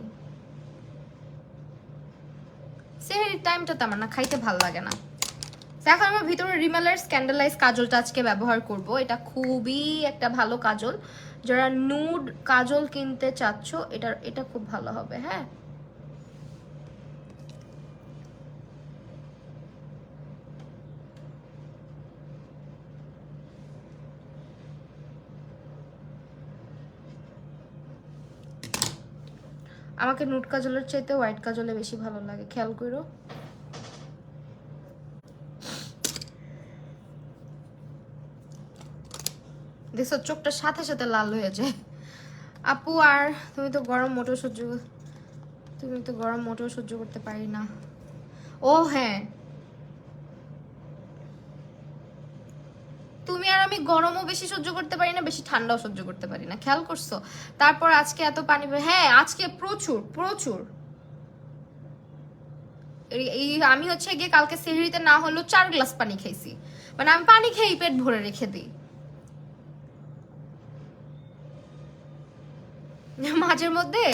S1: সেহেরির টাইমটাতে আমার না খাইতে ভাল লাগে না। এখন আমার ভিতরে রিমেলের স্ক্যান্ডালাইজ কাজলটা আজকে ব্যবহার করব। এটা খুবই একটা ভালো কাজল, যারা নুড কাজল কিনতে চাচ্ছ এটা খুব ভালো হবে। হ্যাঁ, আমাকে নুড কাজলের চাইতে হোয়াইট কাজলে বেশি ভালো লাগে, খেয়াল করো। দেখছো চোখটা সাথে সাথে লাল হয়ে যায়। আপু আর তুমি তো গরম মোটেও সহ্য করতে পারি না। ও হ্যাঁ, তুমি আর আমি গরমও বেশি সহ্য করতে পারি না, বেশি ঠান্ডাও সহ্য করতে পারি না, খেয়াল করছো? তারপর আজকে এত পানি, হ্যাঁ আজকে প্রচুর প্রচুর এই আমি হচ্ছে গিয়ে কালকে সেহরিতে না হলো 4 গ্লাস পানি খাইছি। মানে আমি পানি খেয়েই পেট ভরে রেখে দিই। মাঝের মধ্যে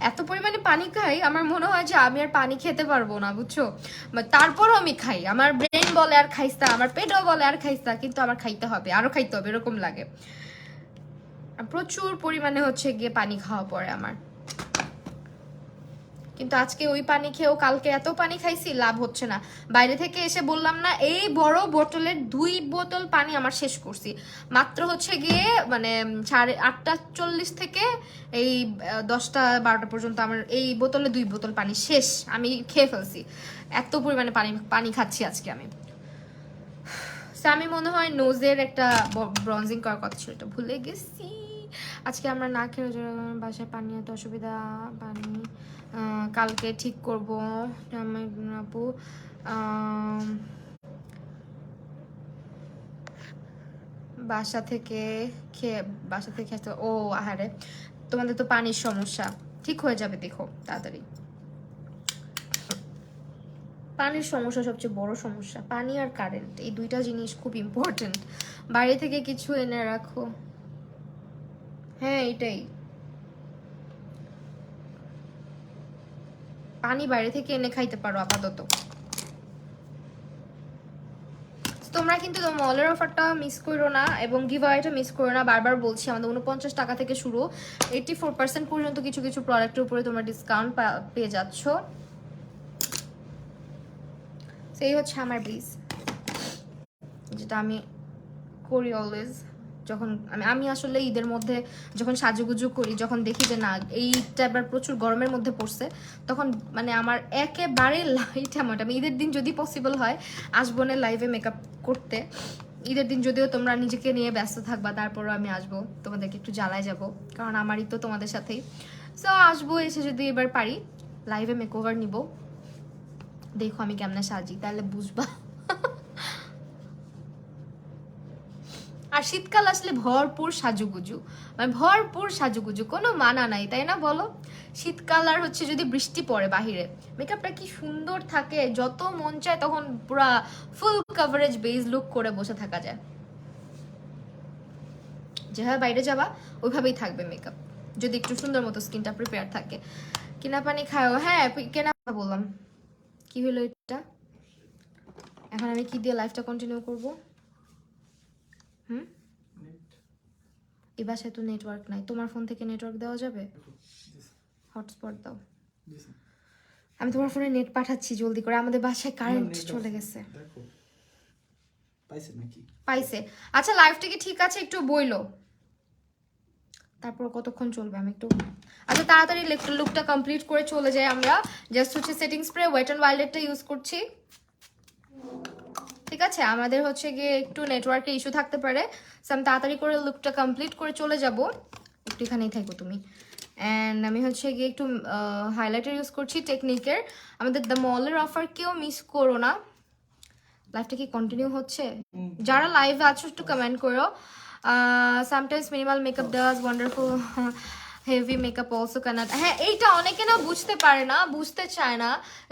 S1: এত পরিমাণে পানি খাই আমার মনে হয় যে আমি আর পানি খেতে পারবো না, বুঝছো? তারপরও আমি খাই, আমার ব্রেন বলে আর খাইস্তা, আমার পেটও বলে আর খাইস্তা, কিন্তু আমার খাইতে হবে, আরো খাইতে হবে, এরকম লাগে। প্রচুর পরিমাণে হচ্ছে গিয়ে পানি খাওয়া পড়ে আমার। কিন্তু আজকে ওই পানি খেয়েও কালকে এত পানি খাইছি, লাভ হচ্ছে না। বাইরে থেকে এসে বললাম না, এই বড় বোতলের 2 বোতল পানি আমার শেষ করছি মাত্র হচ্ছে গিয়ে মানে 8:40 থেকে এই 10টা 12টা পর্যন্ত আমার এই বোতলে 2 বোতল পানি শেষ, আমি খেয়ে ফেলছি। এত পরিমাণে পানি খাচ্ছি আজকে আমি। আমি মনে হয় নোজের একটা ব্রঞ্জিং করার কথা ছিল, এটা ভুলে গেছি। আজকে আমরা না খেয়ে বাসায় পানি এত অসুবিধা, পানি কালকে ঠিক করব আপু। বাসা থেকে খেতে, ও আহারে তোমাদের তো পানির সমস্যা, ঠিক হয়ে যাবে দেখো তাড়াতাড়ি। পানির সমস্যা সবচেয়ে বড় সমস্যা, পানি আর কারেন্ট, এই দুইটা জিনিস খুব ইম্পর্টেন্ট। বাইরে থেকে কিছু এনে রাখো, হ্যাঁ এটাই, পানি বাইরে থেকে এনে খাইতে পারো আপাতত। তোমরা কিন্তু মলের অফারটা মিস করো না এবং গিভঅ্যাওয়েটা মিস করো না, বারবার বলছি আমাদের 49 টাকা থেকে শুরু, 84% পর্যন্ত কিছু কিছু প্রোডাক্টের উপরে তোমরা ডিসকাউন্ট পেয়ে যাচ্ছ। সেই হচ্ছে আমার ব্লিজ, যেটা আমি করি অলওয়েজ। যখন আমি আসলে ঈদের মধ্যে যখন সাজুগুজু করি, যখন দেখি যে না এইটা এবার প্রচুর গরমের মধ্যে পড়ছে, তখন মানে আমার একেবারে লাইট অ্যামাউন্ট, আমি ঈদের দিন যদি পসিবল হয় আসবো না লাইভে মেকআপ করতে। ঈদের দিন যদিও তোমরা নিজেকে নিয়ে ব্যস্ত থাকবা, তারপরও আমি আসবো, তোমাদেরকে একটু জ্বালায় যাব, কারণ আমারই তো তোমাদের সাথেই। সো আসবো, এসে যদি এবার পারি লাইভে মেকওভার নিব, দেখো আমি কেমনে সাজি, তাহলে বুঝবা। আর শীতকাল আসলে ভরপুর সাজুগুজু, মানে ভরপুর সাজুগুজু, কোনো মানা নাই, তাই না বলো? শীতকাল আর হচ্ছে যদি বৃষ্টি পড়ে বাহিরে, মেকআপটা কি সুন্দর থাকে, যত মন চায় তখন পুরা ফুল কভারেজ বেজ লুক করে বসে থাকা যায়। যেভাবে বাইরে যাবা ওইভাবেই থাকবে মেকআপ, যদি একটু সুন্দর মতো স্কিনটা প্রিপেয়ার থাকে। কিনা পানি খাও, হ্যাঁ কেনা বললাম। কি হলো এটা? এখন আমি কি দিয়ে লাইফটা কন্টিনিউ করবো? এই বাসায় তো নেটওয়ার্ক নাই, তোমার ফোন থেকে নেটওয়ার্ক দেওয়া যাবে? হটস্পট দাও, আমি তোমার ফোনে নেট পাঠাচ্ছি জলদি করে, আমাদের বাসায় কারেন্ট চলে গেছে। পাইছে? আচ্ছা লাইভটা কি ঠিক আছে? একটু বইলো, তারপর কতক্ষণ চলবে আমি একটু, আচ্ছা তাড়াতাড়ি লুকটা কমপ্লিট করে চলে যাই আমরা। জাস্ট হচ্ছে সেটিং স্প্রে ওয়েট অ্যান্ড ওয়াইল্ডেরটা ইউজ করছি, ঠিক আছে? আমাদের হচ্ছে গিয়ে একটু নেটওয়ার্কের ইস্যু থাকতে পারে, সো আমি তাড়াতাড়ি করে লুকটা কমপ্লিট করে চলে যাব। একটু এখানেই থাকো তুমি। অ্যান্ড আমি হচ্ছে গিয়ে একটু হাইলাইটার ইউজ করছি টেকনিকের। আমাদের দ্য মলের অফার কেউ মিস করো না। লাইভটা কি কন্টিনিউ হচ্ছে? যারা লাইভে আছো একটু কমেন্ট করো। Sometimes minimal makeup does wonderful, heavy makeup also cannot. হ্যাঁ এইটা অনেকে না বুঝতে পারে না, বুঝতে চায় না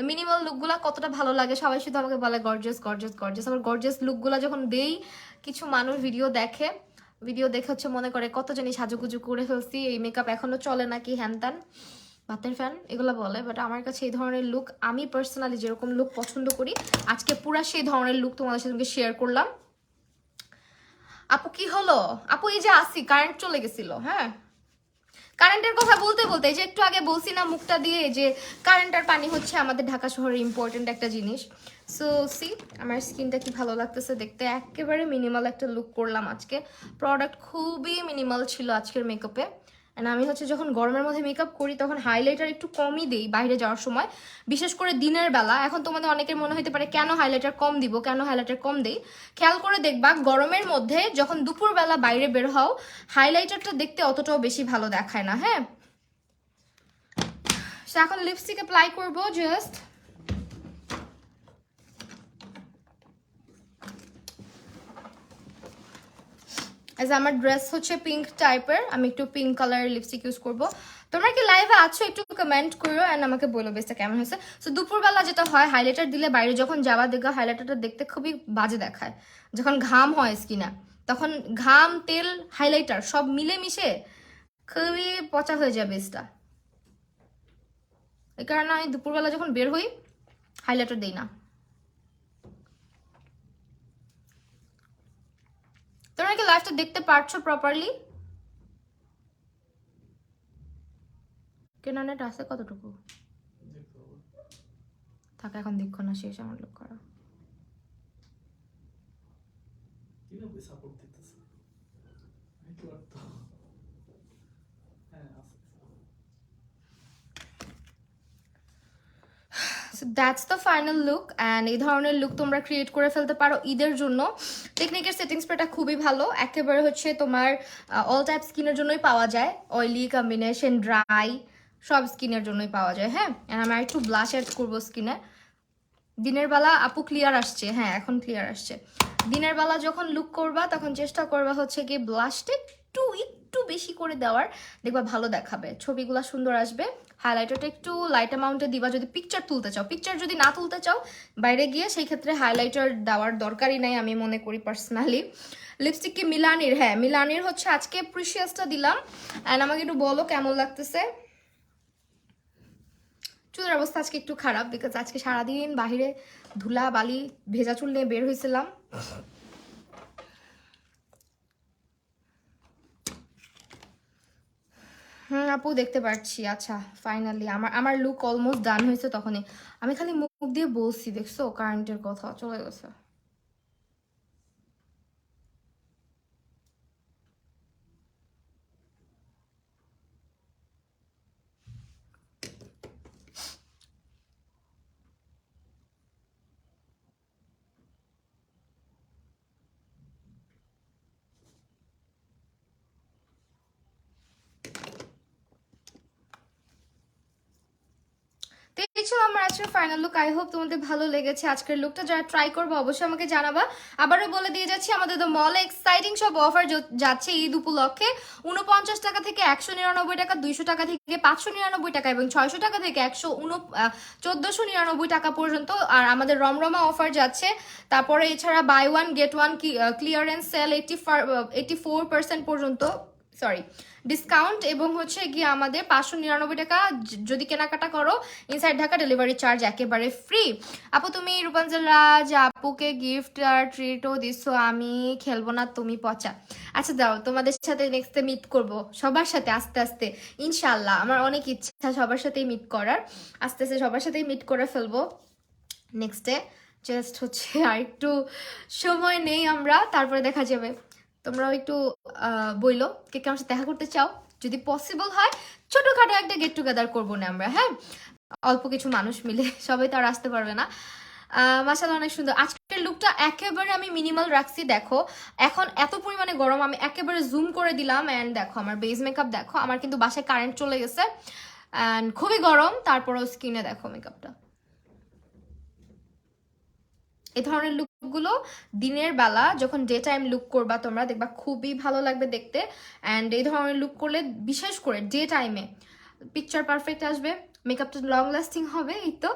S1: মিনিমাল লুকগুলা কতটা ভালো লাগে। সবাই শুধু আমাকে বলে গর্জিয়াস গর্জিয়াস গর্জিয়াস, আবার গর্জিয়াস লুকগুলা যখন দেই কিছু মানুষ ভিডিও দেখে, ভিডিও দেখে হচ্ছে মনে করে কত জানি সাজুগুজু করে ফেলছি, এই মেকআপ এখনো চলে নাকি হ্যান ত্যান, বাতের ফ্যান এগুলো বলে। বাট আমার কাছে এই ধরনের লুক, আমি পার্সোনালি যেরকম লুক পছন্দ করি, আজকে পুরা সেই ধরনের লুক তোমাদের সাথে শেয়ার করলাম। আপু কি হলো? আপু এই যে আসি, কারেন্ট চলে গেছিল। হ্যাঁ কারেন্টের কথা বলতে বলতে এই যে একটু আগে বলছি না মুখটা দিয়ে যে কারেন্ট আর পানি হচ্ছে আমাদের ঢাকা শহরে ইম্পর্টেন্ট একটা জিনিস। সো সি আমার স্কিনটা কি ভালো লাগতেছে দেখতে, একেবারে মিনিমাল একটা লুক করলাম আজকে। প্রোডাক্ট খুবই মিনিমাল ছিল আজকের মেকআপে। অ্যান্ড আমি হচ্ছে যখন গরমের মধ্যে মেকআপ করি তখন হাইলাইটার একটু কমই দিই বাইরে যাওয়ার সময়, বিশেষ করে দিনের বেলা। এখন তোমাদের অনেকের মনে হতে পারে কেন হাইলাইটার কম দিব, কেন হাইলাইটার কম দেই। খেয়াল করে দেখবা গরমের মধ্যে যখন দুপুরবেলা বাইরে বের হও, হাইলাইটারটা দেখতে অতটাও বেশি ভালো দেখায় না। হ্যাঁ এখন লিপস্টিক অ্যাপ্লাই করবো জাস্ট। আমার ড্রেস হচ্ছে পিঙ্ক টাইপের, আমি একটু পিঙ্ক কালারের লিপস্টিক ইউজ করবো। তোমরা কি লাইভে আছো একটু কমেন্ট করো অ্যান্ড আমাকে বলো বেসটা কেমন হয়েছে। সো দুপুরবেলা যেটা হয় হাইলাইটার দিলে বাইরে যখন যাওয়া দেখো হাইলাইটারটা দেখতে খুবই বাজে দেখায়, যখন ঘাম হয় স্কিনে তখন ঘাম তেল হাইলাইটার সব মিলে মিশে খুবই পচা হয়ে যায় বেসটা। এই কারণে আমি দুপুরবেলা যখন বের হই হাইলাইটার দিই না। তোমরা কি লাইভটা দেখতে পারছো প্রপারলি? কেন নেট আছে কতটুকু থাকা, এখন দেখো না শেষ আমার লুক করা। That's the final look. And এই ধরনের লুক তোমরা ক্রিয়েট করে ফেলতে পারো ঈদের জন্য। টেকনিকের সেটিং স্প্রেটা খুবই ভালো, একেবারে হচ্ছে তোমার অল টাইপ স্কিনের জন্যই পাওয়া যায়, অয়েলি কম্বিনেশন ড্রাই সব স্কিনের জন্যই পাওয়া যায়। হ্যাঁ আমি একটু ব্লাশ অ্যাড করবো স্কিনে। দিনের বেলা আপু ক্লিয়ার আসছে, হ্যাঁ এখন ক্লিয়ার আসছে। দিনের বেলা যখন লুক করবা তখন চেষ্টা করবা হচ্ছে কি ব্লাশটা একটু বেশি করে দেওয়ার, দেখবা ভালো দেখাবে, ছবিগুলো সুন্দর আসবে। হাইলাইটারটা একটু লাইট অ্যামাউন্টে দিবা যদি পিকচার তুলতে চাও। পিকচার যদি না তুলতে চাও বাইরে গিয়ে, সেই ক্ষেত্রে হাইলাইটার দেওয়ার দরকারই নাই আমি মনে করি পার্সোনালি। লিপস্টিক কি মিলানির? হ্যাঁ মিলানির হচ্ছে আজকে প্রিশিয়াসটা দিলাম। অ্যান্ড আমাকে একটু বলো কেমন লাগতেছে। চুলের অবস্থা আজকে একটু খারাপ, বিকজ আজকে সারাদিন বাহিরে ধুলা বালি ভেজা চুল নিয়ে বের হয়েছিলাম। আপু দেখতে পাচ্ছি। আচ্ছা ফাইনালি আমার লুক অলমোস্ট ডান হয়েছে। তখনই আমি খালি মুখ দিয়ে বলছি, দেখছো কারেন্টের কথা চলে গেছে। তো এই ছিল আমার আজকের ফাইনাল লুক। আই হোপ তোমাদের ভালো লেগেছে আজকের লুকটা। যারা ট্রাই করবো অবশ্যই আমাকে জানাবা। আবারও বলে দিয়ে যাচ্ছি, আমাদের দ্য মলে এক্সাইটিং সব অফার যাচ্ছে ঈদ উপলক্ষে। 49 টাকা থেকে 199 টাকা, 200 টাকা থেকে 599 টাকা এবং 600 টাকা থেকে 1499 টাকা পর্যন্ত। আর আমাদের রমরমা অফার যাচ্ছে। তারপরে এছাড়া buy one get one clearance sale 84% পর্যন্ত, সরি ডিসকাউন্ট, এবং হচ্ছে গিয়ে আমাদের 599 টাকা যদি কেনাকাটা করো ইনসাইড ঢাকা ডেলিভারি চার্জ একেবারে ফ্রি। আপু তুমি রূপাঞ্জল রাজ আপুকে গিফট আর ট্রিটও দিচ্ছ, আমি খেলবো না তুমি পচা। আচ্ছা দাও, তোমাদের সাথে নেক্সটে মিট করব সবার সাথে আস্তে আস্তে ইনশাল্লাহ। আমার অনেক ইচ্ছা সবার সাথেই মিট করার, আস্তে আস্তে সবার সাথেই মিট করে ফেলবো নেক্সটে। জাস্ট হচ্ছে আর একটু সময় নেই আমরা, তারপরে দেখা যাবে। তোমরাও একটু বইলো কে কে আমার সাথে দেখা করতে চাও। যদি পসিবল হয় ছোটখাটো একটা গেট টুগেদার করবো না আমরা, হ্যাঁ অল্প কিছু মানুষ মিলে, সবাই তো আর আসতে পারবে না। মাশাআল্লাহ অনেক সুন্দর আজকের লুকটা, একেবারে আমি মিনিমাল রাখছি। দেখো এখন এত পরিমাণে গরম, আমি একেবারে জুম করে দিলাম। অ্যান্ড দেখো আমার বেস মেকআপ, দেখো আমার কিন্তু বাসায় কারেন্ট চলে গেছে অ্যান্ড খুবই গরম, তারপরেও স্কিনে দেখো মেকআপটা। এই ধরনের লুকগুলো দিনের বেলা যখন ডে টাইম লুক করবা তোমরা, দেখবা খুবই ভালো লাগবে দেখতে। অ্যান্ড এই ধরনের লুক করলে বিশেষ করে ডে টাইমে পিকচার পারফেক্ট আসবে, মেকআপটা লং লাস্টিং হবে। এই তো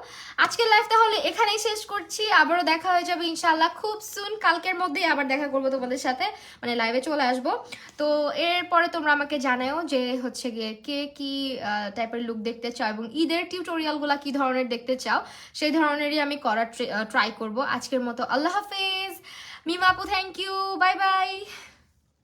S1: আজকের লাইফ তাহলে এখানেই শেষ করছি। আবারও দেখা হয়ে যাবে ইনশাআল্লাহ খুব সুন। কালকের মধ্যেই আবার দেখা করবো তোমাদের সাথে, মানে লাইভে চলে আসবো। তো এরপরে তোমরা আমাকে জানাও যে হচ্ছে গিয়ে কে কি টাইপের লুক দেখতে চাও এবং ঈদের টিউটোরিয়ালগুলো কি ধরনের দেখতে চাও, সেই ধরনেরই আমি করার ট্রাই করব। আজকের মতো আল্লাহ হাফেজ। মিমা আপু থ্যাংক ইউ, বাই বাই।